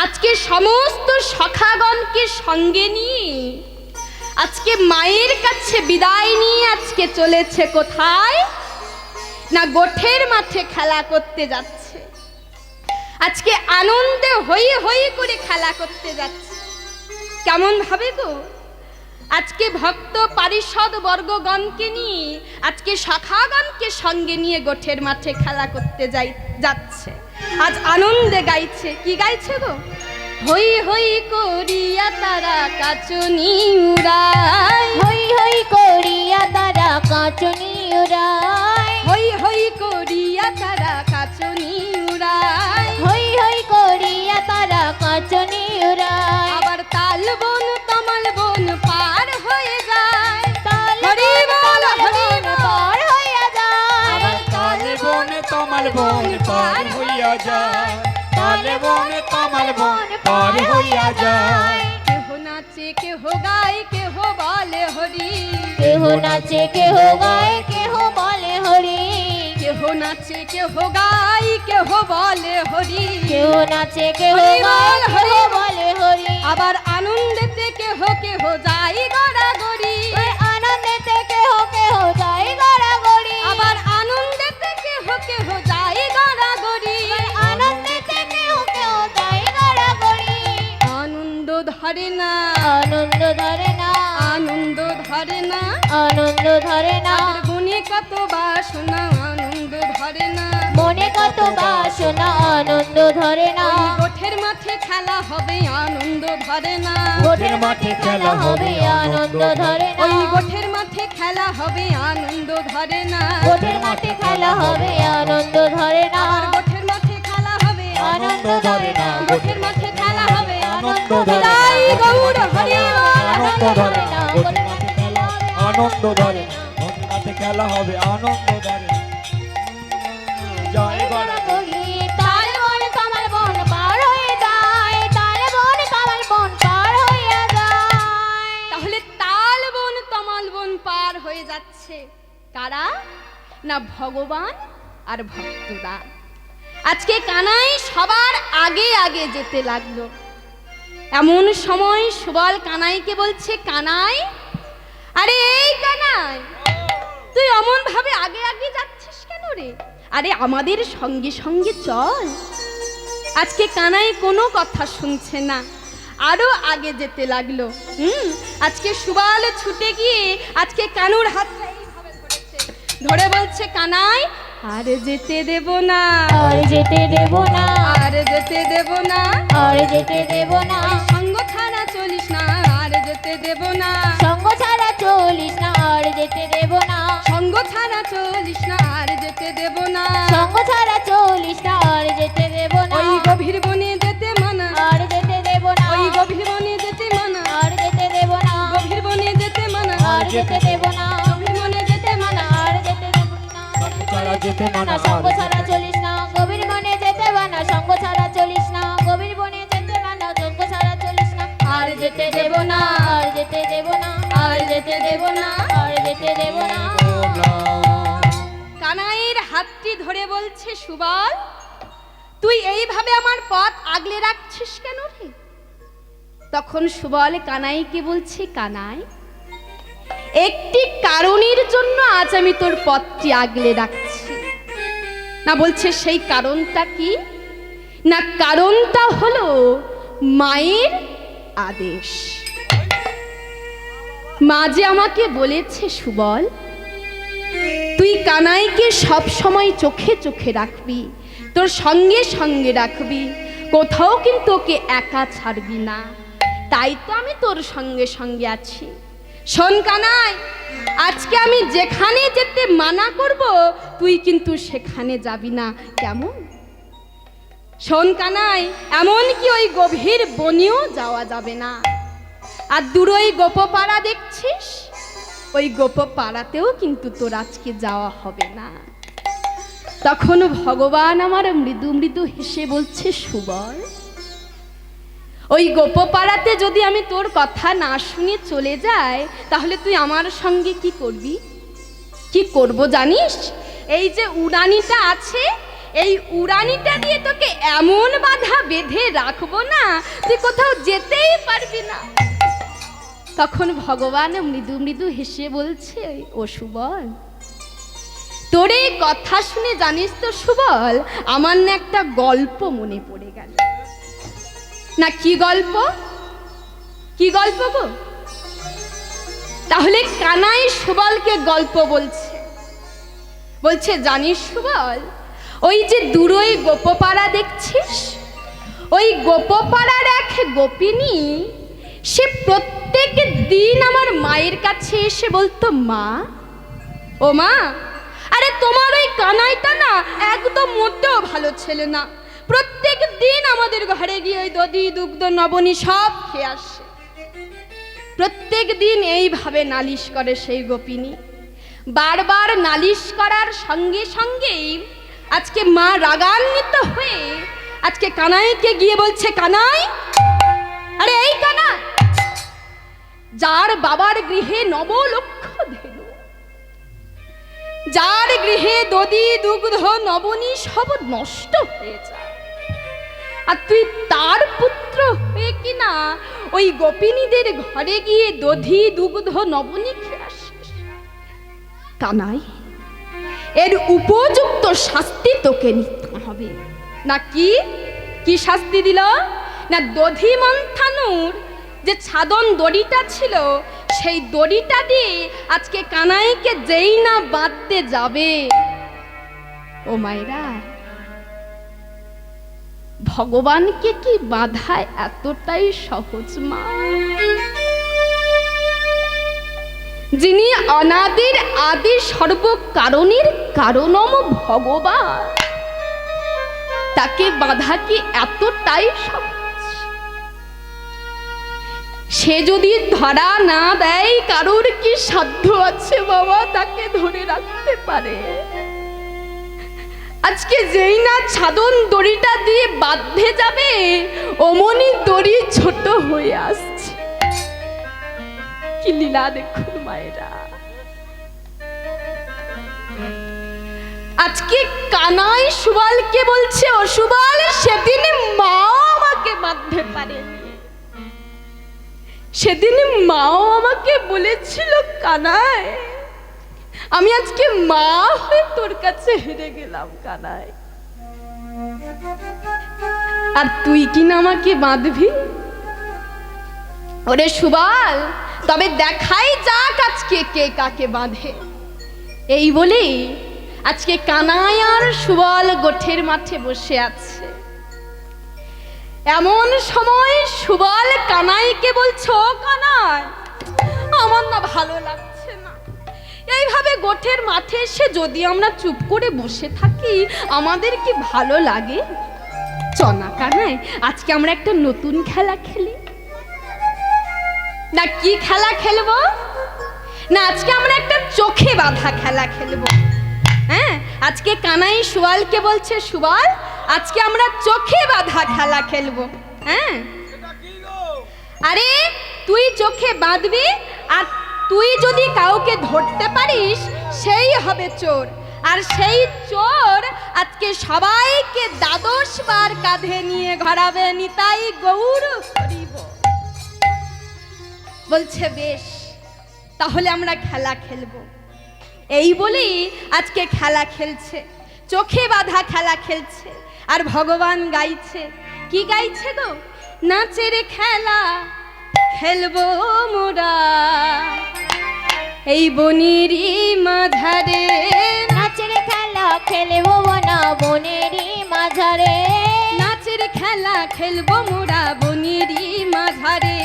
আজকে সমস্ত সখাগণকে সঙ্গে নিয়ে আজকে মায়ের কাছে বিদায় নিয়ে আজকে চলেছে কোথায়? না গোঠের মাঠে খেলা করতে যাচ্ছে। আজকে আনন্দে হই হই করে খেলা করতে যাচ্ছে। কেমন ভাবে গো? আজকে ভক্ত পারিষদ বর্গগণকে নিয়ে আজকে শাখাগণকে সঙ্গে নিয়ে গোঠের মাঠে খেলা করতে যাচ্ছে। আজ আনন্দে গাইছে। কি গাইছে গো? হই হই করিয়া তারা কাচনি উড়ায়, হই হই করিয়া তারা কাঁচনি উড়ায়, হই হই করিয়া তারা কাচনি উড়ায়, হই হই করিয়া তারা কাঁচনি উড়ায়। আবার তাল বন তমাল বন পার হয়ে যায়। তাল হরি বল, হরি বল। পার হইয়া যায়, আবার তাল বন তমাল বন পার হইয়া যায়, তাল বন তমাল বন পার হইয়া যায়। কেহ নাচে কেহ গায় কেহ বলে হরি, কেহ নাচে কেহ গায় কেহ বলে হরি, কেহ নাচে কেহ গায় কেহ বলে হরি, কেহ নাচে কেহ হরি বল, গায় কেহ হরি বল। বলে হরি। আবার আনন্দেতে কেহ কেহ যায় গড়াগড়ি, ওই আনন্দেতে কেহ কেহ যায় গড়াগড়ি, আবার আনন্দেতে কেহ কেহ যায় গড়াগড়ি। আনন্দেতে কেহ কেহ যায় গড়াগড়ি। আনন্দ ধরে না, আনন্দ ধরে না, আনন্দ ধরে না, আনন্দ ধরে না, তাদের মনে কত বাসনা আনন্দ ধরে না। মনে কত বাসনা আনন্দ ধরে না। ওই গোঠের মাঠে খেলা হবে আনন্দ ধরে না, গোঠের মাঠে খেলা হবে আনন্দ ধরে না, ওই গোঠের মাঠে খেলা হবে আনন্দ ধরে না, গোঠের মাঠে খেলা হবে আনন্দ ধরে না, আর গোঠের মাঠে খেলা হবে আনন্দ ধরে না, গোঠের মাঠে খেলা হবে আনন্দ আনন্দ ধরে না, বিদায় গৌর হরি বল। আনন্দ ধরে না, গোঠের মাঠে খেলা হবে আনন্দ ধরে না, গোঠের মাঠে খেলা হবে আনন্দ ধরে না। জয় গড়া গড়ি তাল বন কামাল বন পার হয়ে যায়, তাল বন কামাল বন পার হইয়া যায়। তাহলে তাল বন তমাল বন পার হয়ে যাচ্ছে কারা? না ভগবান আর ভক্তরা। আজকে কানাই সবার আগে আগে যেতে লাগলো। এমন সময় সুবল কানাইকে বলছে, কানাই, আরে এই কানাই, তুই অমন ভাবে আগে আগে যাচ্ছিস কেন রে? আরে আমাদের সঙ্গে সঙ্গে চল। আজকে কানাই কোনো কথা শুনছে না, আরো আগে যেতে লাগলো। আজকে সুবল ছুটে গিয়ে আজকে কানুর হাতটা এইভাবে ধরেছে, ধরে বলছে, কানাই আর যেতে দেব না, আর যেতে দেব না, আর যেতে দেব না, আর যেতে দেব না, সঙ্গ ছাড়া চলিস না, আর যেতে দেব না, সঙ্গ ছাড়া চলিস না, আর যেতে দেব না, সঙ্গ ছাড়া চলিস না, আর যেতে দেব না, সঙ্গ ছাড়া চলিস না, আর যেতে দেব না, ওই গভীর বনে যেতে মানা, আর যেতে দেব না, ওই গভীর বনে যেতে মানা, আর যেতে দেব না, গভীর বনে যেতে মানা, আর যেতে দেব না, গভীর বনে যেতে মানা, আর যেতে দেব না, ছাড়া যেতে মানা, সঙ্গ ছাড়া চলিস না, গভীর বনে যেতে মানা, সঙ্গ ছাড়া চলিস না, গভীর বনে যেতে মানা, সঙ্গ ছাড়া চলিস না, আর যেতে দেব না, আর যেতে দেব না, আর যেতে দেব না। আর যেতে দেব না। কানাইয়ের হাতটি ধরে বলছে, সুবল, তুই এইভাবে আমার পথ আগলে রাখছিস কেন রে? তখন সুবল কানাইকে বলছে, কানাই, একটি কারণের জন্য আজ আমি তোর পথটি আগলে রাখছি। না বলছে সেই কারণটা কি? না কারণটা হলো মায়ের আদেশ। মা যে আমাকে বলেছে, সুবল, তুই কানাইকে সব সময় চোখে চোখে রাখবি, তোর সঙ্গে সঙ্গে রাখবি, কোথাও কিন্তু ওকে একা ছাড়বি না। তাই তো আমি তোর সঙ্গে সঙ্গে আছি। শোন কানাই, আজকে আমি যেখানে যেতে মানা করব তুই কিন্তু সেখানে যাবি না, কেমন? শোন কানাই, এমন কি ওই গভীর বনেও যাওয়া যাবে না। আর দূরই গোপপাড়া দেখছিস, ওই গোপপাড়াতেও কিন্তু তোর আজকে যাওয়া হবে না। তখন ভগবান আমার মৃদু মৃদু হেসে বলছে, সুবল, ওই গোপপাড়াতে যদি আমি তোর কথা না শুনে চলে যাই, তাহলে তুই আমার সঙ্গে কি করবি? কি করব জানিস? এই যে উড়ানিটা আছে, এই উড়ানিটা দিয়ে তোকে এমন বাধা বেঁধে রাখবো না, তুই কোথাও যেতেই পারবি না। তখন ভগবান মৃদু মৃদু হেসে বলছে, ও সুবল, তোর এই কথা শুনে জানিস তো সুবল, আমার না একটা গল্প মনে পড়ে গেল। না কি গল্প? কি গল্প গো? তাহলে কানাই সুবলকে গল্প বলছে জানিস সুবল, ওই যে দূরই গোপপাড়া দেখছিস, ওই গোপপাড়ার এক গোপিনী, সে প্রত্যেক দিন আমার মায়ের কাছে এসে বলতো, মা, ও মা, আরে তোমার ওই কানাইটা না একদম মোটেও ভালো ছেলে না, প্রত্যেক দিন আমাদের ঘরে গিয়ে ওই দধি দুগ্ধ নবনী সব খেয়ে আসে। প্রত্যেক দিন এইভাবে নালিশ করে সেই গোপিনী। বারবার নালিশ করার সঙ্গে সঙ্গেই আজকে মা রাগান্বিত হয়ে আজকে কানাইকে গিয়ে বলছে, কানাই, আরে এই কানাই, যার বাবার গৃহে 9 লক্ষ ধেনু, যার গৃহে দধি দুগ্ধ নবনী সব নষ্ট হয়ে যায়, আর তুই তার পুত্র হয়ে কিনা ওই গোপিনীদের ঘরে গিয়ে দধি দুগ্ধ নবনী খেয়ে আসিস। কানাই, এর উপযুক্ত শাস্তি তোকে নিতে হবে। না কি কি শাস্তি দিল? না দধি মন্থানুর যে ছাদন দড়িটা ছিল, সেই দড়িটা দিয়ে আজকে কানাইকে যেই না বাঁধতে যাবে, ও মায়েরা, ভগবানকে কি বাধা এতটাই সহজ মা? যিনি অনাদির আদি সর্বকারণের কারণম ভগবান, তাকে বাধা কি এতটাই সহজ? সে যদি ধরা না দেয়, কারোর কি সাধ্য আছে বাবা তাকে ধরে রাখতে পারে? আজকে যেই না ছাদন দড়িটা দিয়ে বাঁধতে যাবে, অমনি দড়ি ছোট হয়ে আসছে। কি লীলা দেখুন মায়েরা। আজকে কানাই সুবলকে বলছে, ও সুবল, সেদিন মাও আমাকে বাঁধতে পারেনি, সেদিন মাও আমাকে বলেছিল, কানাই, আমি আজকে মা হয়ে তোর কাছে হেরে গেলাম কানাই, আর তুই কিনা আমাকে বাঁধবি? ওরে সুবল, তবে দেখাই যাক আজকে কে কাকে বাঁধে। এই বলি আজকে কানাই আর সুবল গোঠের মাঠে বসে আছে। এমন সময় সুবল কানাইকে বলছে, ও কানাই, আমার না ভালো লাগছে না, এইভাবে গোঠের মাঠে এসে যদি আমরা চুপ করে বসে থাকি, আমাদের কি ভালো লাগে? চনা কানাই, আজকে আমরা একটা নতুন খেলা খেলি। না কি খেলা খেলবো? না আজকে আমরা একটা চোখে বাঁধা খেলা খেলবো। হ্যাঁ, আজকে কানাই সুবলকে বলছে, সুবল, আজকে আমরা চোখে বাঁধা খেলা খেলবো। হ্যাঁ, আরে তুই চোখে বাঁধবি, আর তুই যদি কাউকে ধরতে পারিস সেই হবে চোর, আর সেই চোর আজকে সবাইকে 12 বার কাঁধে নিয়ে ঘোরাবে, নিতাই গৌর হরিব। বলছে বেশ, তাহলে আমরা খেলা খেলবো। এই বলি আজকে খেলা খেলছে, চোখে বাঁধা খেলা খেলছে, আর ভগবান গাইছে। কি গাইছে গো? নাচের খেলা খেলবো মোরা এই বনেরই মাঝারে, নাচের খেলা খেলবো না বনেরই মাঝারে, নাচের খেলা খেলবো মোরা বনেরই মাঝারে,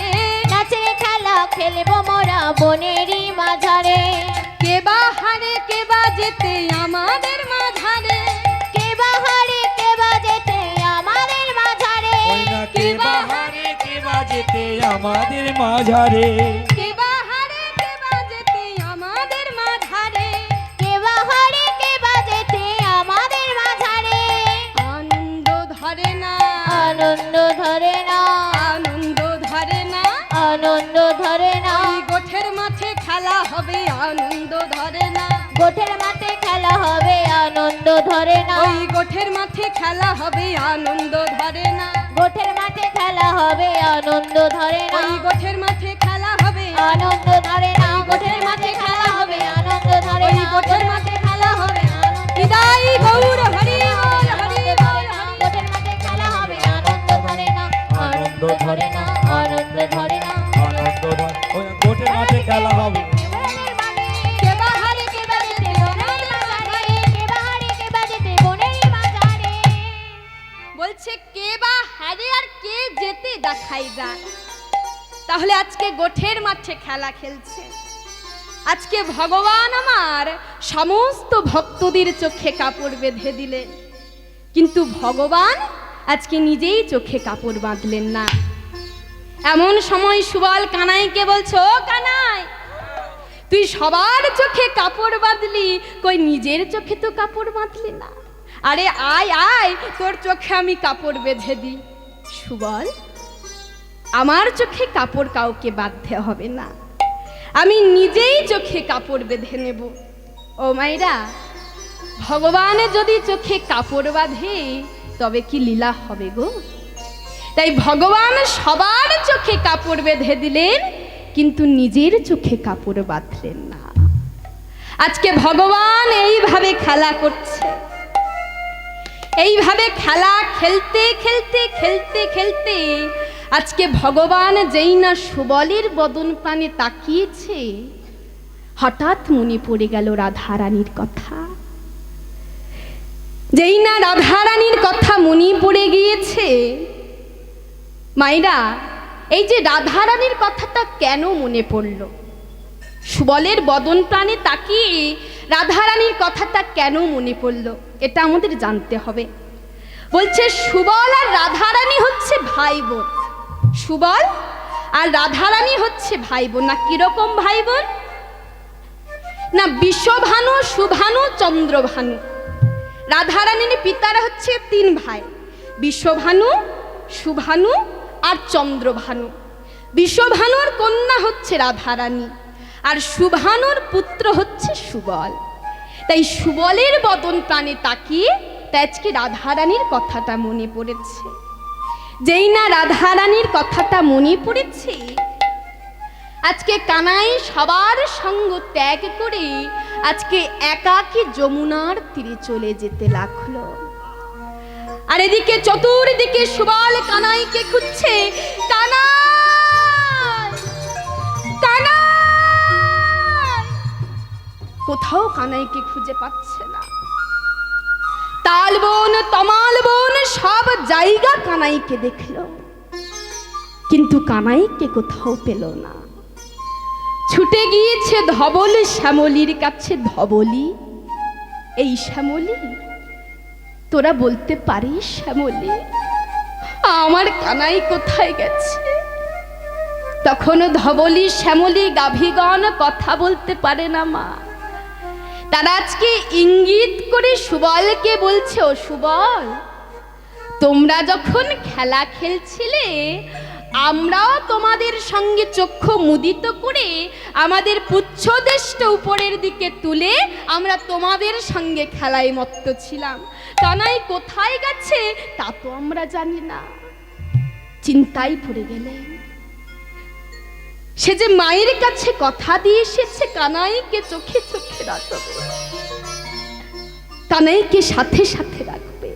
নাচের খেলা খেলবো মোরা বনেরই মাঝারে। কে বাহারে কে বাজেতে আমাদের মাঝারে, কে বাহারে কে বাজেতে আমাদের মাঝারে, কে বাহারে কে বাজেতে আমাদের মাঝারে, কে বাহারে কে বাজেতে আমাদের মাঝারে, কে বাহারে কে বাজেতে আমাদের মাঝারে। আনন্দ ধরে না, আনন্দ ধরে না, আনন্দ আনন্দ ধরে না। গোঠের মাঠে খেলা হবে আনন্দ ধরে না। ওই গোঠের মাঠে খেলা হবে আনন্দ ধরে না। গোঠের মাঠে খেলা হবে আনন্দ ধরে না। ওই গোঠের মাঠে খেলা হবে আনন্দ ধরে না। গোঠের মাঠে খেলা হবে আনন্দ ধরে ওই না। গোঠের মাঠে খেলা হবে বিদায় গৌর হরি বল হরি বল হরি। গোঠের মাঠে খেলা হবে আনন্দ ধরে না। আনন্দ ধরে না। আনন্দ ধরে না। আনন্দ ধরে ওই গোটের মাঠে খেলা হবে। কে বাহারে কে বাজেতে বনের বাজারে, কে বাহারে কে বাজেতে বনের বাজারে। বলছে কে বা হারে আর কে যেতে দেখাই যাক। তাহলে আজকে গোঠের মাঠে খেলা খেলছে। আজকে ভগবান আমার সমস্ত ভক্তদের চোখে কাপড় বেঁধে দিলেন, কিন্তু ভগবান আজকে নিজেই চোখে কাপড় বাঁধলেন না। এমন সময় সুবল কানাইকে বলছো, ও কানাই, তুই সবার চোখে কাপড় বাঁধলি, কই নিজের চোখে তো কাপড় বাঁধলি না। আরে আয় আয়, তোর চোখে আমি কাপড় বেঁধে দিই। সুবল, আমার চোখে কাপড় কাউকে বাঁধতে হবে না, আমি নিজেই চোখে কাপড় বেঁধে নেব। ও মাইরা, ভগবান যদি চোখে কাপড় বাঁধে তবে কি লীলা হবে গো। তাই ভগবান সবার চোখে কাপড় বেঁধে দিলেন, কিন্তু নিজের চোখে কাপড় বাঁধলেন না। আজকে ভগবান এইভাবে খেলা করছে। এইভাবে খেলা খেলতে খেলতে খেলতে খেলতে আজকে ভগবান যেই না সুবলের বদন প্রাণে তাকিয়েছে, হঠাৎ মনে পড়ে গেল রাধারানীর কথা। যেই না রাধারানীর কথা মনে পড়ে গিয়েছে, মাইরা এই যে রাধারানীর কথাটা কেন মনে পড়ল, সুবলের বদন প্রাণে তাকিয়ে রাধারানীর কথাটা কেন মনে পড়ল, এটা আমাদের জানতে হবে। বলছে সুবল আর রাধারানী হচ্ছে ভাই বোন। সুবল আর রাধারানী হচ্ছে ভাই বোন। না কিরকম ভাই বোন? না বিশ্বভানু, সুভানু, চন্দ্রভানু। রাধারানীর পিতারা হচ্ছে তিন ভাই, বিশ্বভানু, সুভানু আর চন্দ্রভানু। বিশ্বভানুর কন্যা হচ্ছে রাধারানী, আর সুভানুর পুত্র হচ্ছে সুবল। তাই সুবলের বদন প্রাণে তাকিয়ে তাই আজকে রাধারানীর কথাটা মনে পড়েছে। যেই না রাধারানীর কথাটা মনে পড়েছে, আজকে কানাই সবার সঙ্গ ত্যাগ করে আজকে একাকী যমুনার তীরে চলে যেতে লাগলো। আর এদিকে চতুর্দিকে সুবল কানাইকে খুঁজছে। কানাই, কানাই, কোথাও কানাইকে খুঁজে পাচ্ছে না। তালবন, তমালবন সব জায়গা কানাইকে দেখলো, কিন্তু কানাইকে কোথাও পেল না। ছুটে গিয়েছে ধবল শ্যামলির কাছে। ধবলি, এই শ্যামলি, তোরা বলতে পারিস শ্যামলি আমার কানাই কোথায় গেছে? তখনও ধবলি শ্যামলি গাভীগণ কথা বলতে পারে না মা। তারা আজকে ইঙ্গিত করে সুবলকে বলছে, ও সুবল, তোমরা যখন খেলা খেলছিলে আমরাও তোমাদের সঙ্গে চক্ষু মুদিত করে আমাদের পুচ্ছদেশটা উপরের দিকে তুলে আমরা তোমাদের সঙ্গে খেলায় মত্ত ছিলাম। কানাই কোথায় গেছে তা তো আমরা জানি না। চিন্তায় পড়ে গেলেন। সে যে মায়ের কাছে কথা দিয়ে এসেছে কানাইকে চোখে চোখে রাখবে, কানাইকে সাথে সাথে রাখবে,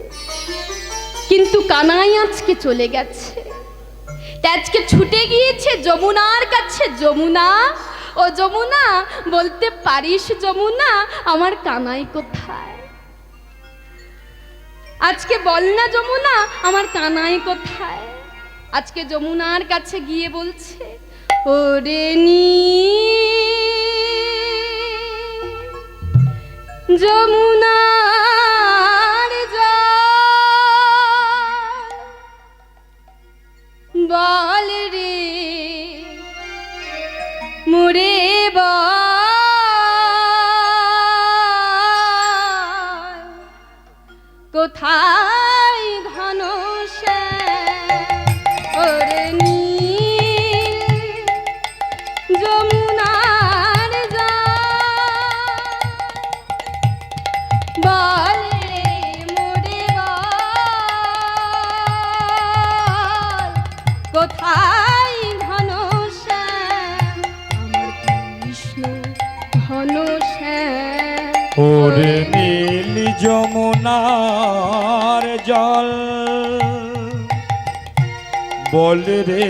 কিন্তু কানাই আজকে চলে গেছে। আজকে ছুটে গিয়েছে যমুনার কাছে। যমুনা, ও যমুনা, বলতে পারিস যমুনা আমার কানাই কোথায়? আজকে বল না যমুনা আমার কানাই কোথায়? আজকে যমুনার কাছে গিয়ে বলছে, ওরে নী যমুনার বল রে মুরে বল, কোথায় ধনুষ ওরে নীল যমুনার জল। ওরে নীল যমুনার জল বল রে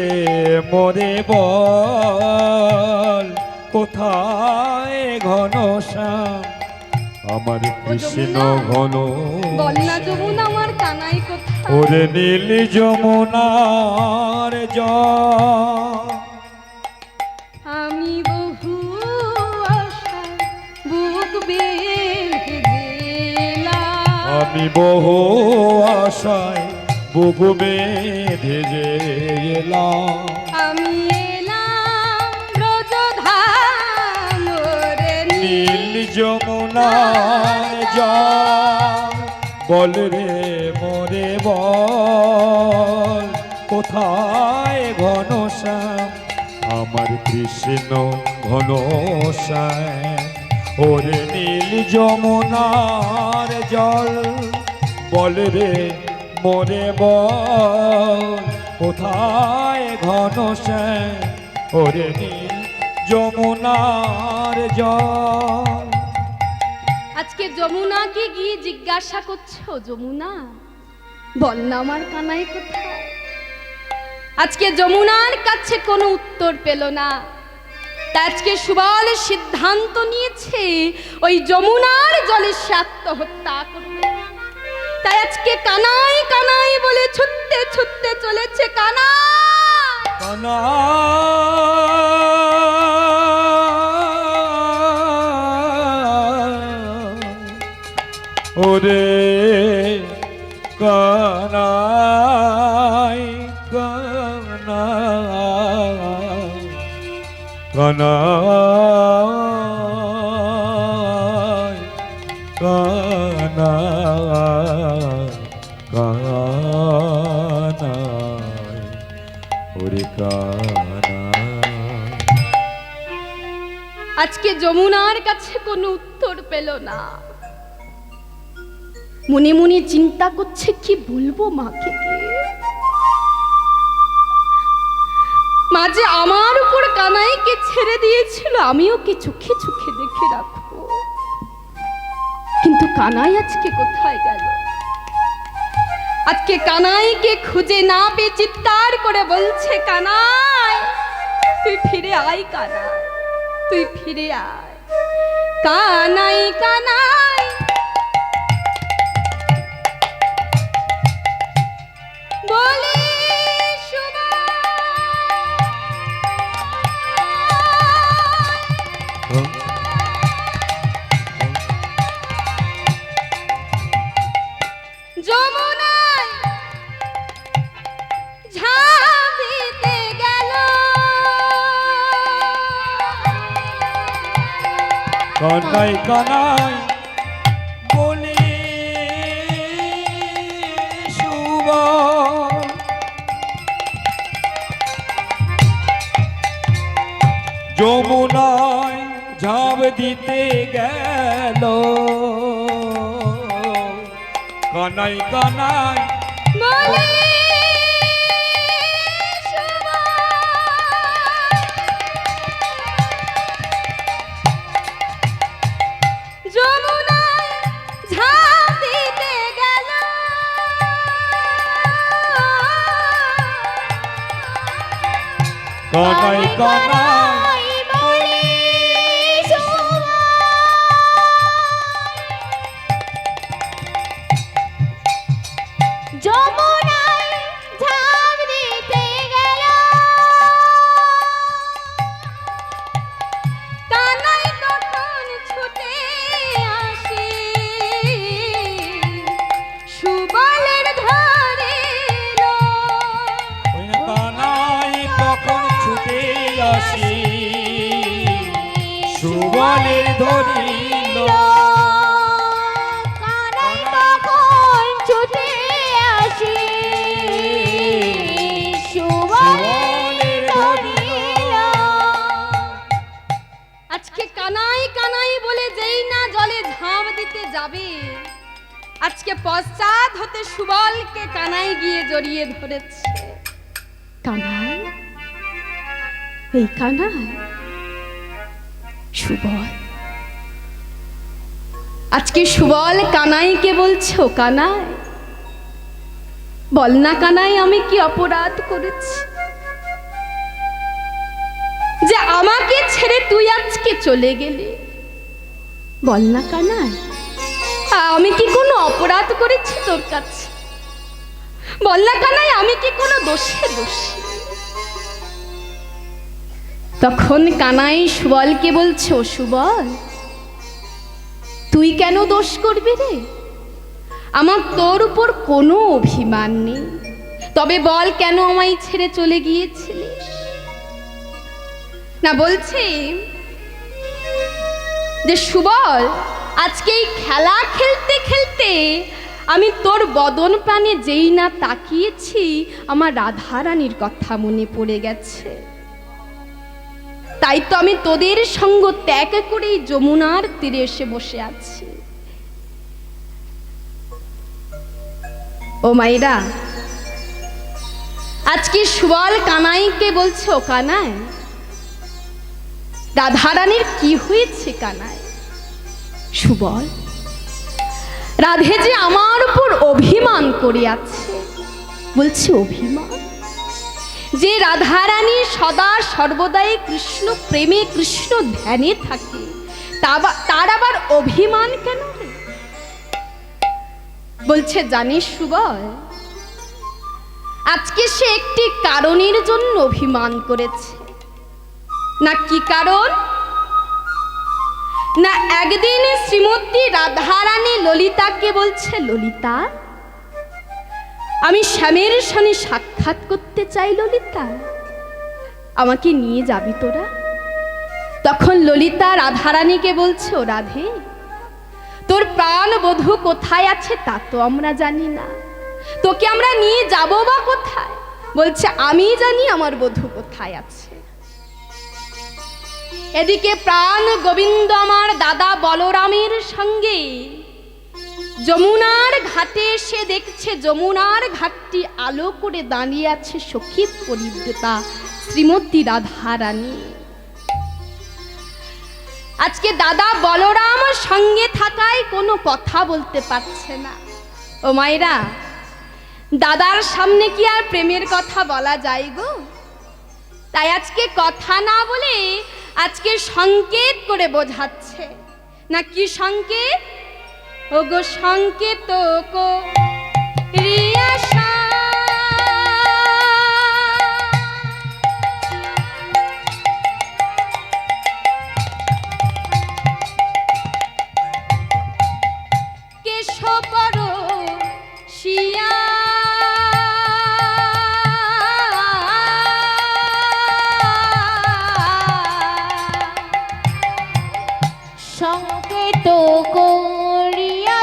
মোরে বল কোথায় ঘনশ্যাম আমার কৃষ্ণ ঘন বন্যা যমুনা আমার কানাই কোথায়? ওরে নীল যমুনার জল আমি বহু আশায় বুক বেঁধে গেলাম। আমি বহু আশায় বুক বেঁধে যে এলাম আমি এলাম ব্রজধাম রে নীল যমুনার জল বল রে মোরে বল কোথায় ঘনশ্যাম আমার কৃষ্ণ ঘনশ্যাম ওরে নীল যমুনার জল বল রে মোরে বল কোথায় ঘনশ্যাম ওরে নীল যমুনার জল আজকে যমুনাকে গিয়ে জিজ্ঞাসা করছো, যমুনা বল না আমার কানাই কোথায়? আজকে যমুনার কাছে কোনো উত্তর পেল না। তাই আজকে সুবল সিদ্ধান্ত নিয়েছে ওই যমুনার জলে সে আত্মহত্যা করবে। তাই আজকে কানাই কানাই বলে ছুটতে ছুটতে চলেছে কানাই। কানা ওরে কানাই কানাই কানাই কানাই কানাই ওরে কানাই আজকে যমুনার কাছে কোনো উত্তর পেল না। মনে মনে চিন্তা করছে কি বলবো মাকে গিয়ে। মা যে আমার উপর কানাইকে ছেড়ে দিয়েছিল আমিও কি চোখে চোখে দেখে রাখবো, কিন্তু কানাই আজকে কোথায় গেল? আজকে কানাইকে খুঁজে না পেয়ে চিৎকার করে বলছে, কানাই তুই ফিরে আয়, কানাই তুই ফিরে আয়, কানাই কানাই বলে যমুনায় ঝাঁপ দিতে গেল। কানাই কানাই বলে সুবল যমুনায় ঝাঁপ দিতে গেল কানাই কানাই বলে যমুনায় ঝাঁপ দিতে গেল। কানাই কানাই বলে যমুনায় ঝাঁপ দিতে গেল। কানাই তখন ছুটে আসে সুবলের ধরিল। ওই না কানাই তখন ছুটে আসি সুবলের ধরিল কানাই তখন ছুটে আসি সুবলের ধরিল। আজকে কানাই কানাই বলে যেই না জলে ঝাঁপ দিতে যাবে, আজকে পশ্চাৎ হতে সুবলকে কানাই গিয়ে জড়িয়ে ধরেছে। কানাই, এই কানাই, সুবল আজকে সুবল কানাইকে বলছো, কানাই বল না কানাই, আমি কি অপরাধ করেছি যে আমাকে ছেড়ে তুই আজকে চলে গেলি? বল না কানাই, আমি কি কোনো অপরাধ করেছি তোর কাছে? বল না কানাই, আমি কি কোনো দোষে দোষী? তখন কানাই সুবলকে বলছো, সুবল তুই কেন দোষ করবি রে? আমার তোর উপর কোনো অভিমান নেই, তবে বল কেন আমায় ছেড়ে চলে গিয়েছিলিস? না বলছি যে সুবল, আজকে এই খেলা খেলতে খেলতে আমি তোর বদন প্রাণে যেই না তাকিয়েছি, আমার রাধারানীর কথা মনে পড়ে গেছে। তাই তো আমি তোদের সঙ্গ ত্যাগ করেই যমুনার তীরে এসে বসে আছি। ও মাইরা, আজকে সুবল কানাইকে বলছো, কানাই রাধারানীর কি হয়েছে? কানাই সুবল, রাধে যে আমার উপর অভিমান করে আছে। বলছে অভিমান? যে রাধারানী সদা সর্বদাই কৃষ্ণ প্রেমে কৃষ্ণ ধ্যানে থাকে, তার আবার অভিমান কেন রে? বলছে জানিস সুবল, আজকে সে একটি কারণের জন্য অভিমান করেছে। না কি কারণ? না একদিন শ্রীমতী রাধারানী ললিতাকে বলছে, ললিতা আমি শ্যামের সঙ্গে সাক্ষাৎ করতে চাই, ললিতা আমাকে নিয়ে যাবি তোরা? তখন ললিতা রাধারানীকে বলছো, রাধে তোর প্রাণ বধূ কোথায় আছে তা তো আমরা জানি না, তোকে আমরা নিয়ে যাব বা কোথায়? বলছে আমি জানি আমার বধূ কোথায় আছে। এদিকে প্রাণ গোবিন্দ আমার দাদা বলরামের সঙ্গে যমুনার ঘাটে এসে দেখছে যমুনার ঘাটটি আলো করে দাঁড়িয়ে আছে সখী পরিব্রতা শ্রীমতী রাধারানী। আজকে দাদা বলরাম সঙ্গে থাকায় কোনো কথা বলতে পারছে না। ও মায়েরা, দাদার সামনে কি আর প্রেমের কথা বলা যায় গো? তাই আজকে কথা না বলে আজকে সংকেত করে বোঝাচ্ছে। না কি সংকেত? ওগো সংকেত কো রিয়াশা, কেশবর শিয়া সংকেত করিয়া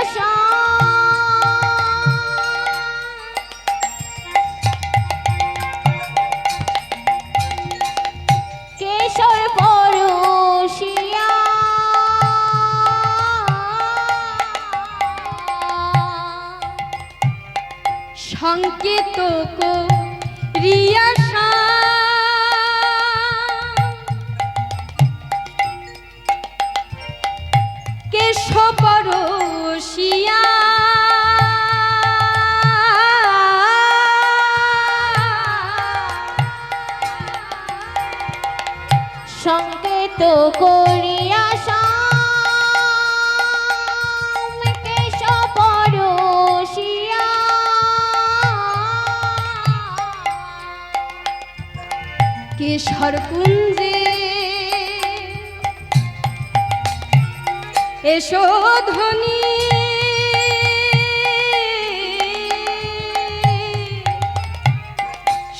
কেশর পরশিয়া সংকেত করিয়াশা কেশবরশিয়া সংকেত করিয়া কেশব পরশিয়া কেশর কুঞ্জে এসো ধ্বনি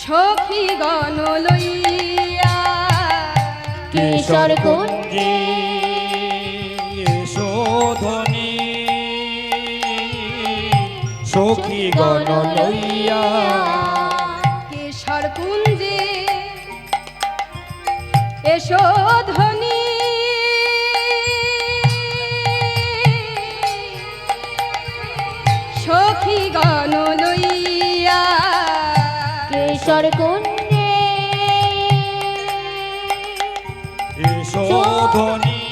সখী গণ লইয়া কেশর কুঞ্জে শোধনী সখী গণ লইয়া কেশর কুঞ্জে এসো ধ্বনি সখী গণ লইয়া কেশর কুঞ্জে শোধনী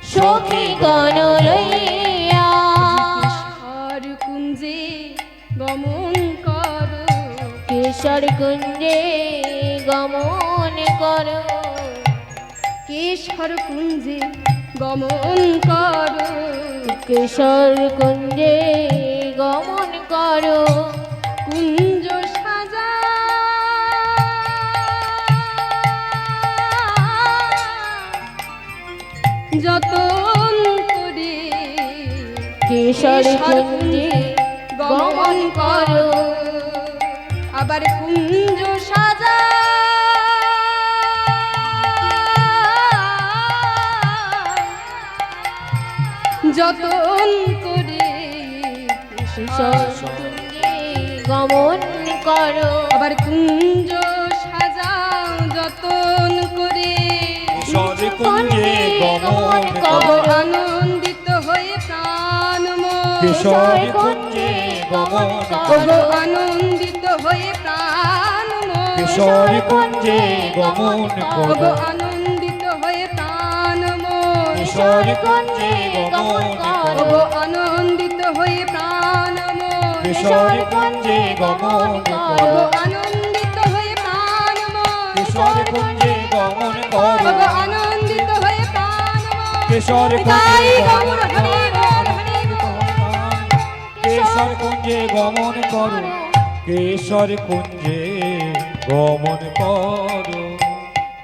সখী গণ লইয়া কেশর কুঞ্জে গমন করো কেশর কুঞ্জে গমন করো কেশর কুঞ্জে গমন করো কেশর কুঞ্জে গমন করো কুঞ্জ সাজা যতন করে কেশর কুঞ্জে গমন করো আবার কুঞ্জ সাজা যতন করে কেশর কুঞ্জে গমন করো আবার কুঞ্জ সাজাও যতন করে কিশোর কুঞ্জে গমন তব করো আনন্দিত হয়ে প্রাণ মোর কিশোর কুঞ্জে গমন তব করো আনন্দিত হয়ে প্রাণ মোর কিশোর কুঞ্জে গমন তব করো আনন্দিত হয়ে প্রাণ মোর কিশোর কুঞ্জে গমন তব করো আনন্দিত হয়ে প্রাণ মোর কিশোর কুঞ্জে গমন তব করো আনন্দিত হয়ে প্রাণ মোর কিশোর কুঞ্জে গমন করো তব আনন্দিত হয়ে প্রাণ মোর কিশোর তাই কুঞ্জে গৌর গমন হরে করো হরে কেশর কুঞ্জে গমন করো কেশর কুঞ্জে গমন করো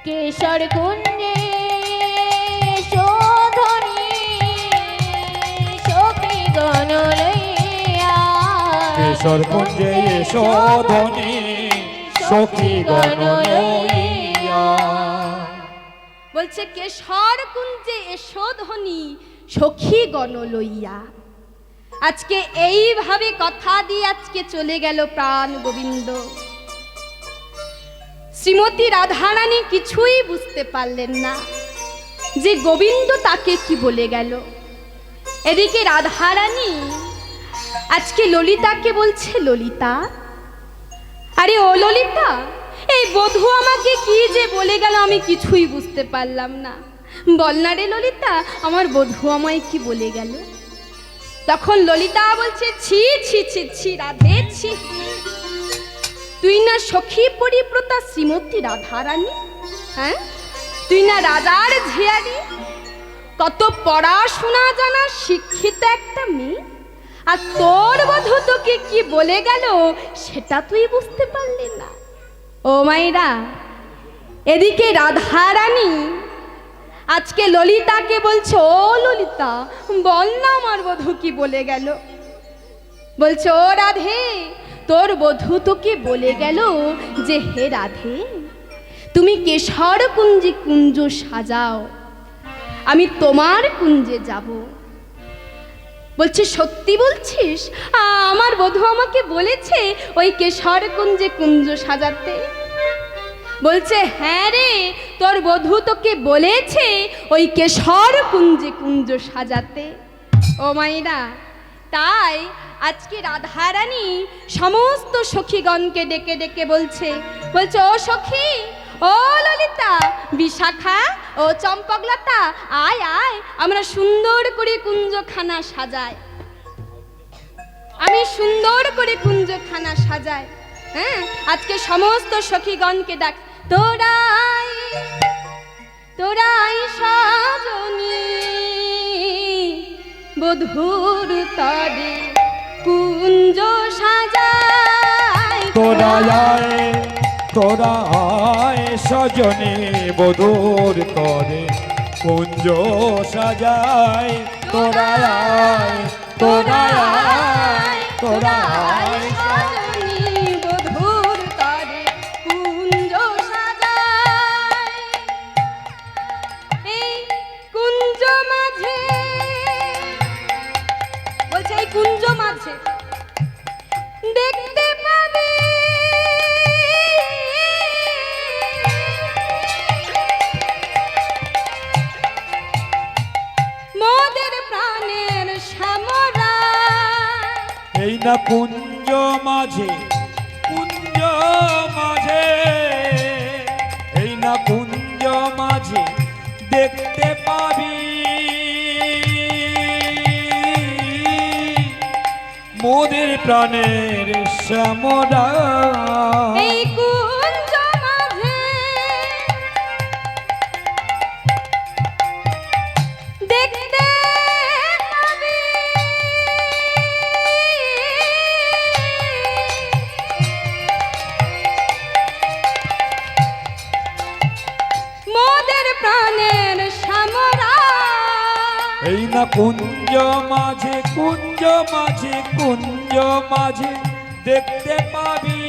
কেশর কুঞ্জে শোধনী সখী গণ লইয়া কেশর কুঞ্জে শোধনী সখী গণ লইয়া বলছে কেশর কুঞ্জে এসোধনী সখী গণ লইয়া আজকে এইভাবে কথা দিয়ে আজকে চলে গেল প্রাণ গোবিন্দ শ্রীমতী রাধারানী কিছুই বুঝতে পারলেন না যে গোবিন্দ তাকে কি বলে গেল এদিকে রাধারানী আজকে ললিতাকে বলছে ললিতা আরে ও ললিতা এই বধূ আমাকে কি যে বলে গেল আমি কিছুই বুঝতে পারলাম না বল না রে ললিতা আমার বধূ আমায় কি বলে গেল তখন ললিতা বলছে ছি ছি ছি ছি রাধে ছি তুই না সখী পরিব্রতা শ্রীমতী রাধারানী হ্যাঁ তুই না রাজার ঝিয়ারি কত পড়াশোনা জানা শিক্ষিত একটা মেয়ে আর তোর বধূ তোকে কি বলে গেল সেটা তুই বুঝতে পারলি না ও মাইরা এদিকে রাধারানী আজকে ললিতাকে বলছো ও ললিতা বল না আমার বধূ কি বলে গেল বলছো ও রাধে তোর বধূ তোকে বলে গেল যে হে রাধে তুমি কেশর কুঞ্জে কুঞ্জ সাজাও আমি তোমার কুঞ্জে যাব বলছে সত্যি বলছিস আমার বধূ আমাকে বলেছে ওই কেশর কুঞ্জে কুঞ্জ সাজাতে বলছে হ্যাঁ রে তোর বধূ তোকে বলেছে ওই কেশর কুঞ্জে কুঞ্জ সাজাতে ও মাইরা তাই আজকে রাধারানী সমস্ত সখীগণকে ডেকে ডেকে বলছে ও সখী ও ললিতা বিশাখা ও চম্পকলতা আয় আয় আমরা সুন্দর করে কুঞ্জখানা সাজাই আমি সুন্দর করে কুঞ্জখানা সাজাই হ্যাঁ আজকে সমস্ত সখীগণকে ডাক তোরাই তোরাই সাজনী বধূর তরে কুঞ্জ সাজাই তোরা আয় সজনে বধূর তরে কুঞ্জ সাজায় তোরা আয় সাজনী বধূর তরে কুঞ্জ সাজাই এই কুঞ্জ মাঝে বলছে এই কুঞ্জ মাঝে দেখতে পাবে মোদের প্রাণের সামরা এই না কুঞ্জ মাঝে এই না কুঞ্জ মাঝে দেখতে পাবি মোদের প্রাণের শ্যামরা এই কুঞ্জ মাঝে দেখতে পাবি মোদের প্রাণের শ্যামরা এই না কুঞ্জ মাঝে কুঞ্জ মাঝে কুঞ্জ মাঝে দেখতে পাবি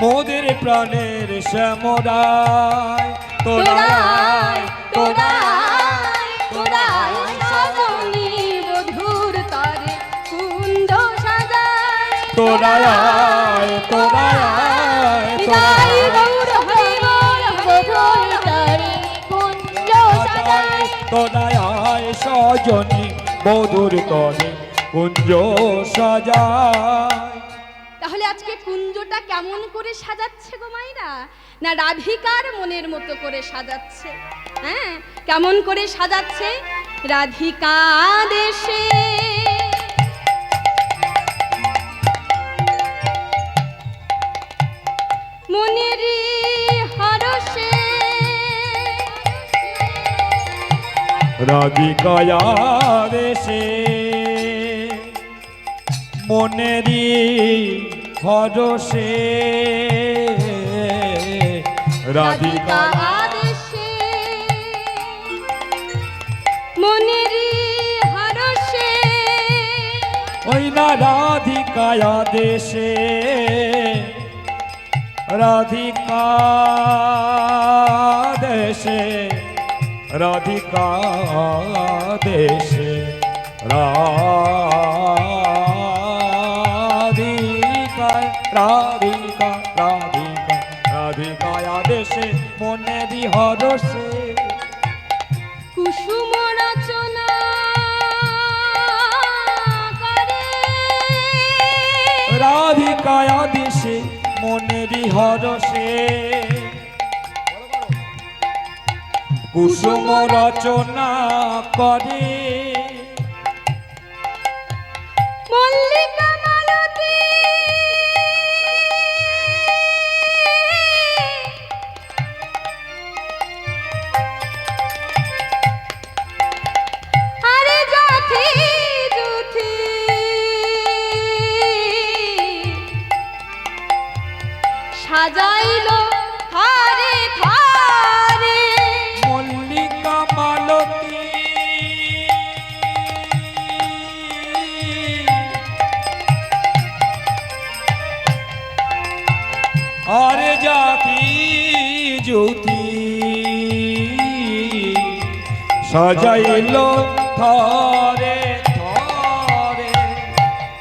মোদের প্রাণের শ্যামরায় তোরায় তোরাই তোরাই সজনী বধুর তরে কুঞ্জ সাজায় তোরায় তোরায় বিদায় গৌর হরি বল বধুর তরে কুঞ্জ সাজায় তোরায় সজনী বধুর তরে কুঞ্জ সাজায়। তাহলে আজকে কুঞ্জটা কেমন করে সাজাচ্ছে গো মাইরা? না রাধিকার মনের মতো করে সাজাচ্ছে। হ্যাঁ, কেমন করে সাজাচ্ছে? রাধিকা দেশে মনেরই হরষে রাধিকায়া দেশে মনেরি হরষে রাধিকা দেশে মনেরই হরষে ওই না রাধিকায়া দেশে রাধিকা দেশে রাধিকা দেশে রাধিকা রাধিকা রাধিকা রাধিকায়া দেশে মনেরি হরষে কুসুম রচনা করে রাধিকায়া দেশে মনেরি হরষে কুসুম রচনা করে মল্লিকা মালতী আরে জাথি জুথি সাজাইলো থারে থারে মল্লিকা মালতী আরে জাতি জ্যোতি সাজাইল থরে থরে।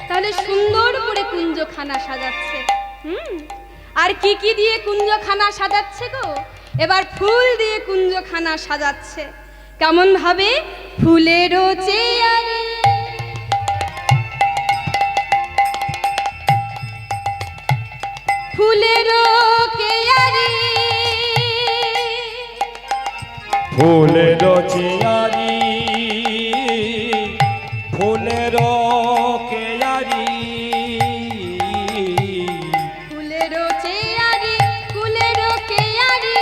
তাহলে সুন্দর করে কুঞ্জখানা সাজাচ্ছে। আর কি কি দিয়ে কুঞ্জখানা সাজাচ্ছে গো? এবার ফুল দিয়ে কুঞ্জখানা সাজাচ্ছে। কেমন ভাবে? ফুলেরও চেয়ারে ফুলেরও কেয়ারি ফুলের চেয়ারি ফুলের কেয়ারি ফুলেরও চেয়ারি ফুলেরও কেয়ারি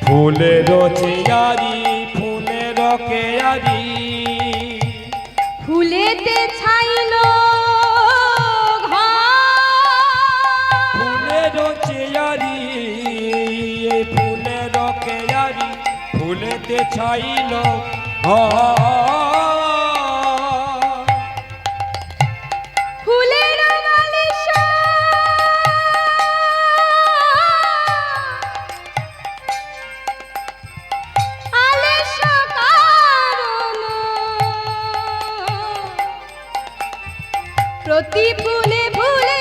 ফুলের চেয়ারি ফুলের কেয়ারি ফুলেতে ছাইল ফুলের চেয়ারি ফুলের কেয়ারি ফুলেতে ছাইল ফুলের বালিশা আলেশা কারণ প্রতি ফুলে ফুলে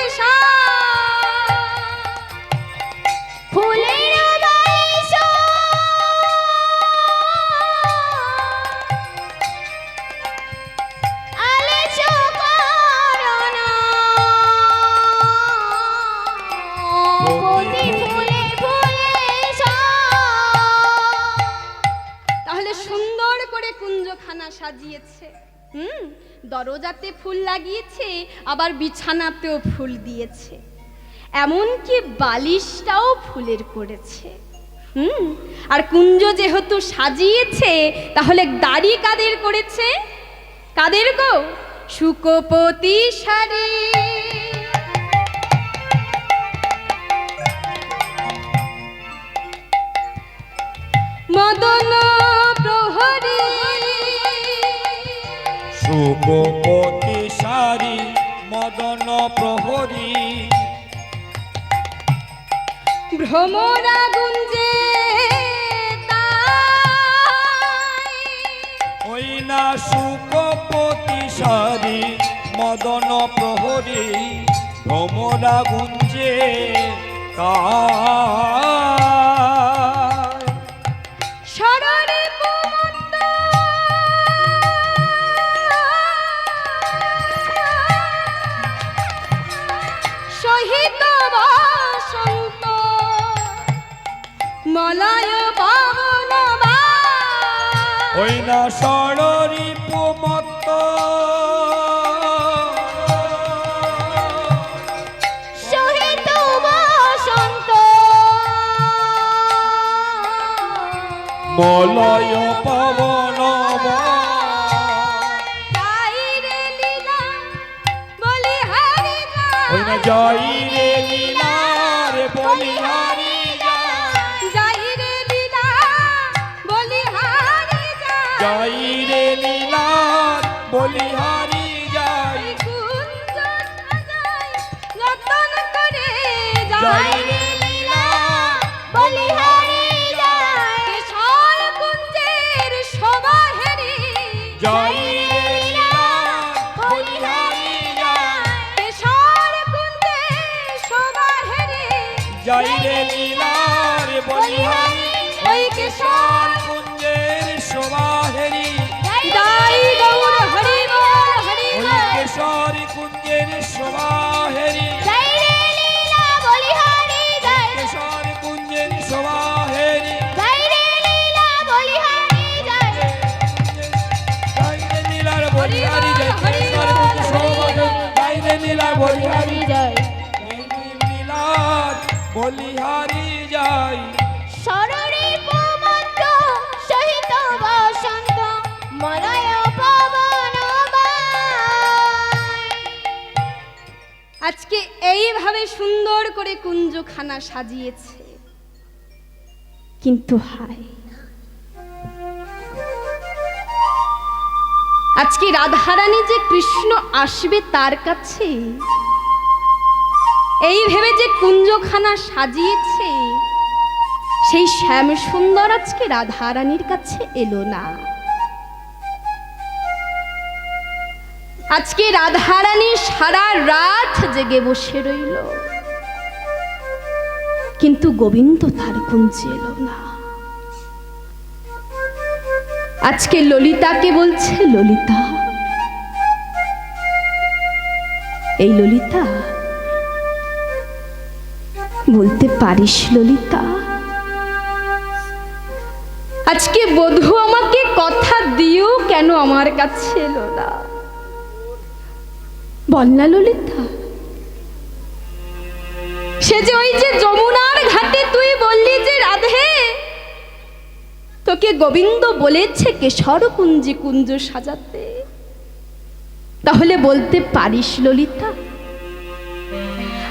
ফুলের বালিশা আলেশা কারণ প্রতি ফুলে ফুলে তাহলে সুন্দর করে কুঞ্জখানা সাজিয়েছে। দরজাতে ফুল লাগিয়েছে, আবার বিছানাতেও ফুল দিয়েছে, এমনকি বালিশটাও ফুলের করেছে। আর কুঞ্জ যেহেতু সাজিয়েছে, তাহলে দাড়ি কাদের করেছে? কাদের গো? শুকোপতি শাড়ি, মদন প্রহরী, সুকোপতি সারি মদন প্রহরী, ভ্রমরা গুঞ্জে তাই। ওই না সুকোপতি সারি মদন প্রহরী, ভ্রমরা গুঞ্জে তাই। সররে কুমন্ত সহিত বসন্ত, মলয় পাবন ওই না ষড়রিপু মত্ত, সহিত বসন্ত, মলয় পবন গাইরে লীলা বলিহারি ওই না যাই রে লীলার বলিহারি যাইরে লীলা বলিহারি যাই রে লীলার বলিহারি যাই, কুঞ্জ সাজাই যতন করে যাই যাই রে লীলা বলিহারি যায়। কেশর কুঞ্জের শোভা হেরি যাই রে লীলার বলিহারি যাই, কেশর কুঞ্জের শোভা হেরি যাই রে লীলার বলিহারি ওই কেশর কুঞ্জের শোভাহেরি, যাই গৌর হরি বল হরি ওই বল কেশর কুঞ্জের শোভাহেরি, জয় রে লীলা বলিহারি যায়। কেশর কুঞ্জের শোভাহেরি, জয় রে লীলা বলিহারি যায়। যাই রে লীলার বলিহারি যাই, কেশর কুঞ্জ শোভাহেরি, যাই রে লীলার বলিহারি যায়। লীলার বলিহারি যাই। সররে পুমন্ত সহিত বসন্ত, মলয় পবন বায়। আজকে এইভাবে সুন্দর করে কুঞ্জখানা সাজিয়েছে, কিন্তু হায়, আজকে রাধারানী যে কৃষ্ণ আসবে তার কাছে, এই ভেবে যে কুঞ্জখানা সাজিয়েছে, সেই শ্যাম সুন্দর আজকে রাধারানীর কাছে এলো না। আজকে রাধারানী সারা রাত জেগে বসে রইল, কিন্তু গোবিন্দ তার কুঞ্জে এলো না। আজকে ললিতাকে বলছে, ললিতা, এই ললিতা, বলতে পারিস ললিতা, আজকে বধূ আমাকে কথা দিও কেন আমার কাছে এলো না? বল না ললিতা। সে যে ওই যে যমুনার ঘাটে তুই বললি যে রাধে, তোকে গোবিন্দ বলেছে কেশর কুঞ্জে কুঞ্জ সাজাতে, তাহলে বলতে পারিস ললিতা,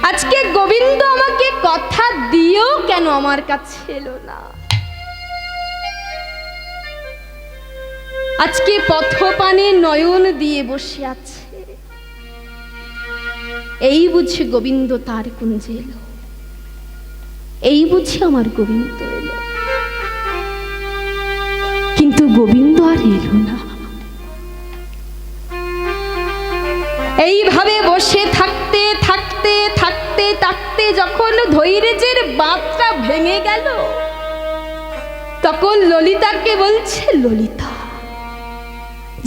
আজকে গোবিন্দ আমাকে কথা দিও কেন আমার কাছে এলো না? আজকে পথপানে নয়ন দিয়ে বসে আছে, এই বুঝি গোবিন্দ তার কুঞ্জে এলো, এই বুঝি আমার গোবিন্দ এলো, কিন্তু গোবিন্দ আর এলো না। এইভাবে বসে থাকতে থাকতে থাকতে থাকতে যখন ধৈর্যের বাঁধটা ভেঙে গেল, তখন ললিতাকে বলছে, ললিতা,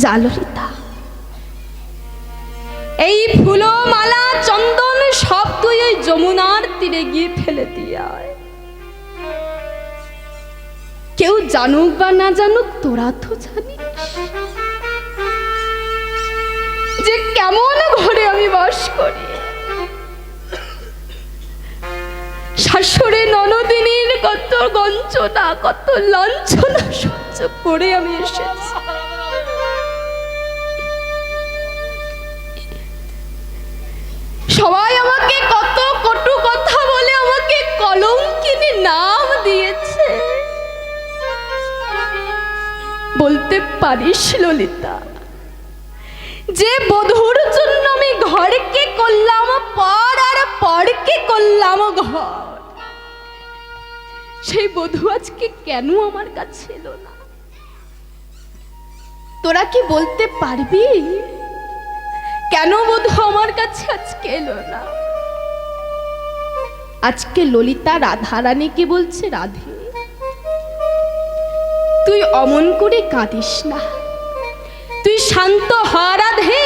যা ললিতা, এই ফুলমালা চন্দন সব তুই ওই যমুনার তীরে গিয়ে ফেলে দিয়ে আয়। কেউ জানুক বা না জানুক, তোরা তো জানিস যে কেমন ঘরে আমি বাস করি। শাশুড়ি ননদিনীর কত গঞ্জনা, কত লাঞ্ছনা সহ্য করে আমি এসেছি। সবাই আমাকে কত কটু কথা বলে আমাকে কলঙ্কিনী নাম দিয়েছে। বলতে পারিস ললিতা, যে বধূর জন্য আমি ঘরকে করলাম পর আর পরকে করলাম ঘর, সেই বধূ আজকে কেন আমার কাছে এলো না? তোরা কি বলতে পারবি কেন বধূ আমার কাছে আজকে এলো না? আজকে ললিতা রাধারানীকে বলছে, রাধে তুই অমন করে কাঁদিস না, তুই শান্ত হ রাধে,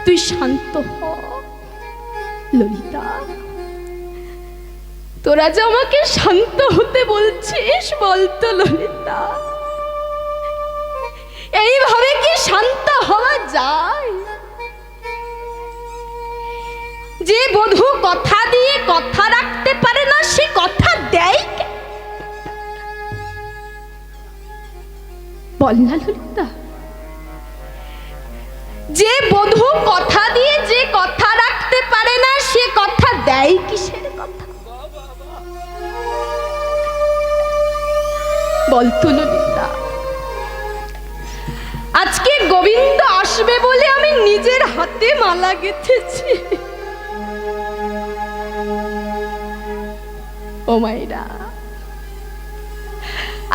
তুই শান্ত হ। ললিতা, তোরা যে আমাকে শান্ত হতে বলছিস বলতো ললিতা, এইভাবে কি শান্ত হওয়া যায়? যে বধূ কথা দিয়ে কথা রাখতে পারে না, সে কথা দেয় কেন? বল না ললিতা, যে বধূ কথা দিয়ে যে কথা রাখতে পারে না, সে কথা দেয় কিসের কথা? বলতো ললিতা, আজকে গোবিন্দ আসবে বলে আমি নিজের হাতে মালা গেঁথেছি। ও মাইরা,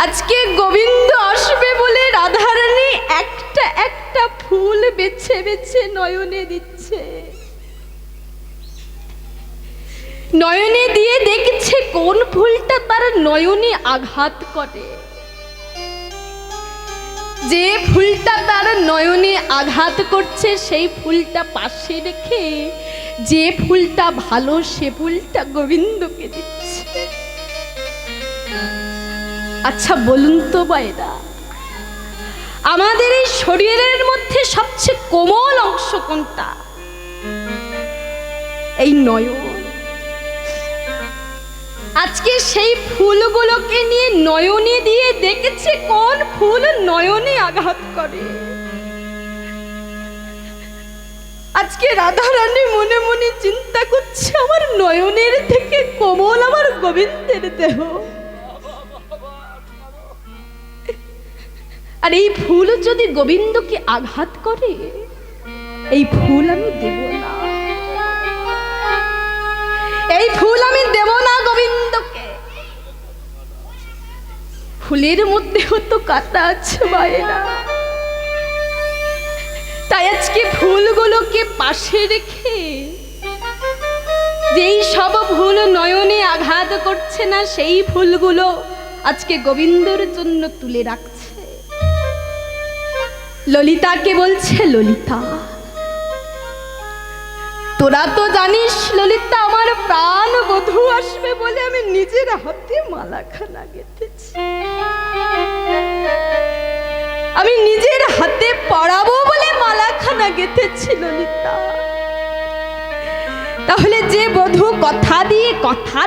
আজকে গোবিন্দ আসবে বলে রাধারানী একটা একটা ফুল বেছে বেছে নয়নে দিচ্ছে। নয়নে দিয়ে দেখছে কোন ফুলটা তার নয়নে আঘাত করে। যে ফুলটা তার নয়নে আঘাত করছে সেই ফুলটা পাশে রেখে যে ফুলটা ভালো সে ফুলটা গোবিন্দকে দিচ্ছে। আচ্ছা বলুন তো বাইরা, আমাদের এই শরীরের মধ্যে সবচেয়ে কোমল অংশ কোনটা? এই নয়ন। আজকে সেই ফুলগুলোকে নিয়ে নয়নে দিয়ে দেখেছে কোন ফুল নয়নে আঘাত করে। আজকে রাধারানী মনে মনে চিন্তা করছে, আমার নয়নের থেকে কোমল আমার গোবিন্দের দেহ, আর এই ফুল যদি গোবিন্দকে আঘাত করে, এই ফুল আমি দেব না, এই ফুল আমি দেব না গোবিন্দকে। ফুলের মধ্যেও তো কাঁটা আছে মায়েরা, তাই আজকে ফুলগুলোকে পাশে রেখে যেই সব ফুল নয়নে আঘাত করছে না, সেই ফুলগুলো আজকে গোবিন্দর জন্য তুলে রাখছে। ললিতাকে বলছে, ললিতা তোরা তো জানিস ললিতা, আমার প্রাণ বধূ আসবে বলে আমি নিজের হাতে মালাখানা গেঁথেছি, আমি নিজের হাতে পরাবো বলে মালাখানা গেঁথেছি ললিতা। তাহলে যে বধূ কথা দিয়ে কথা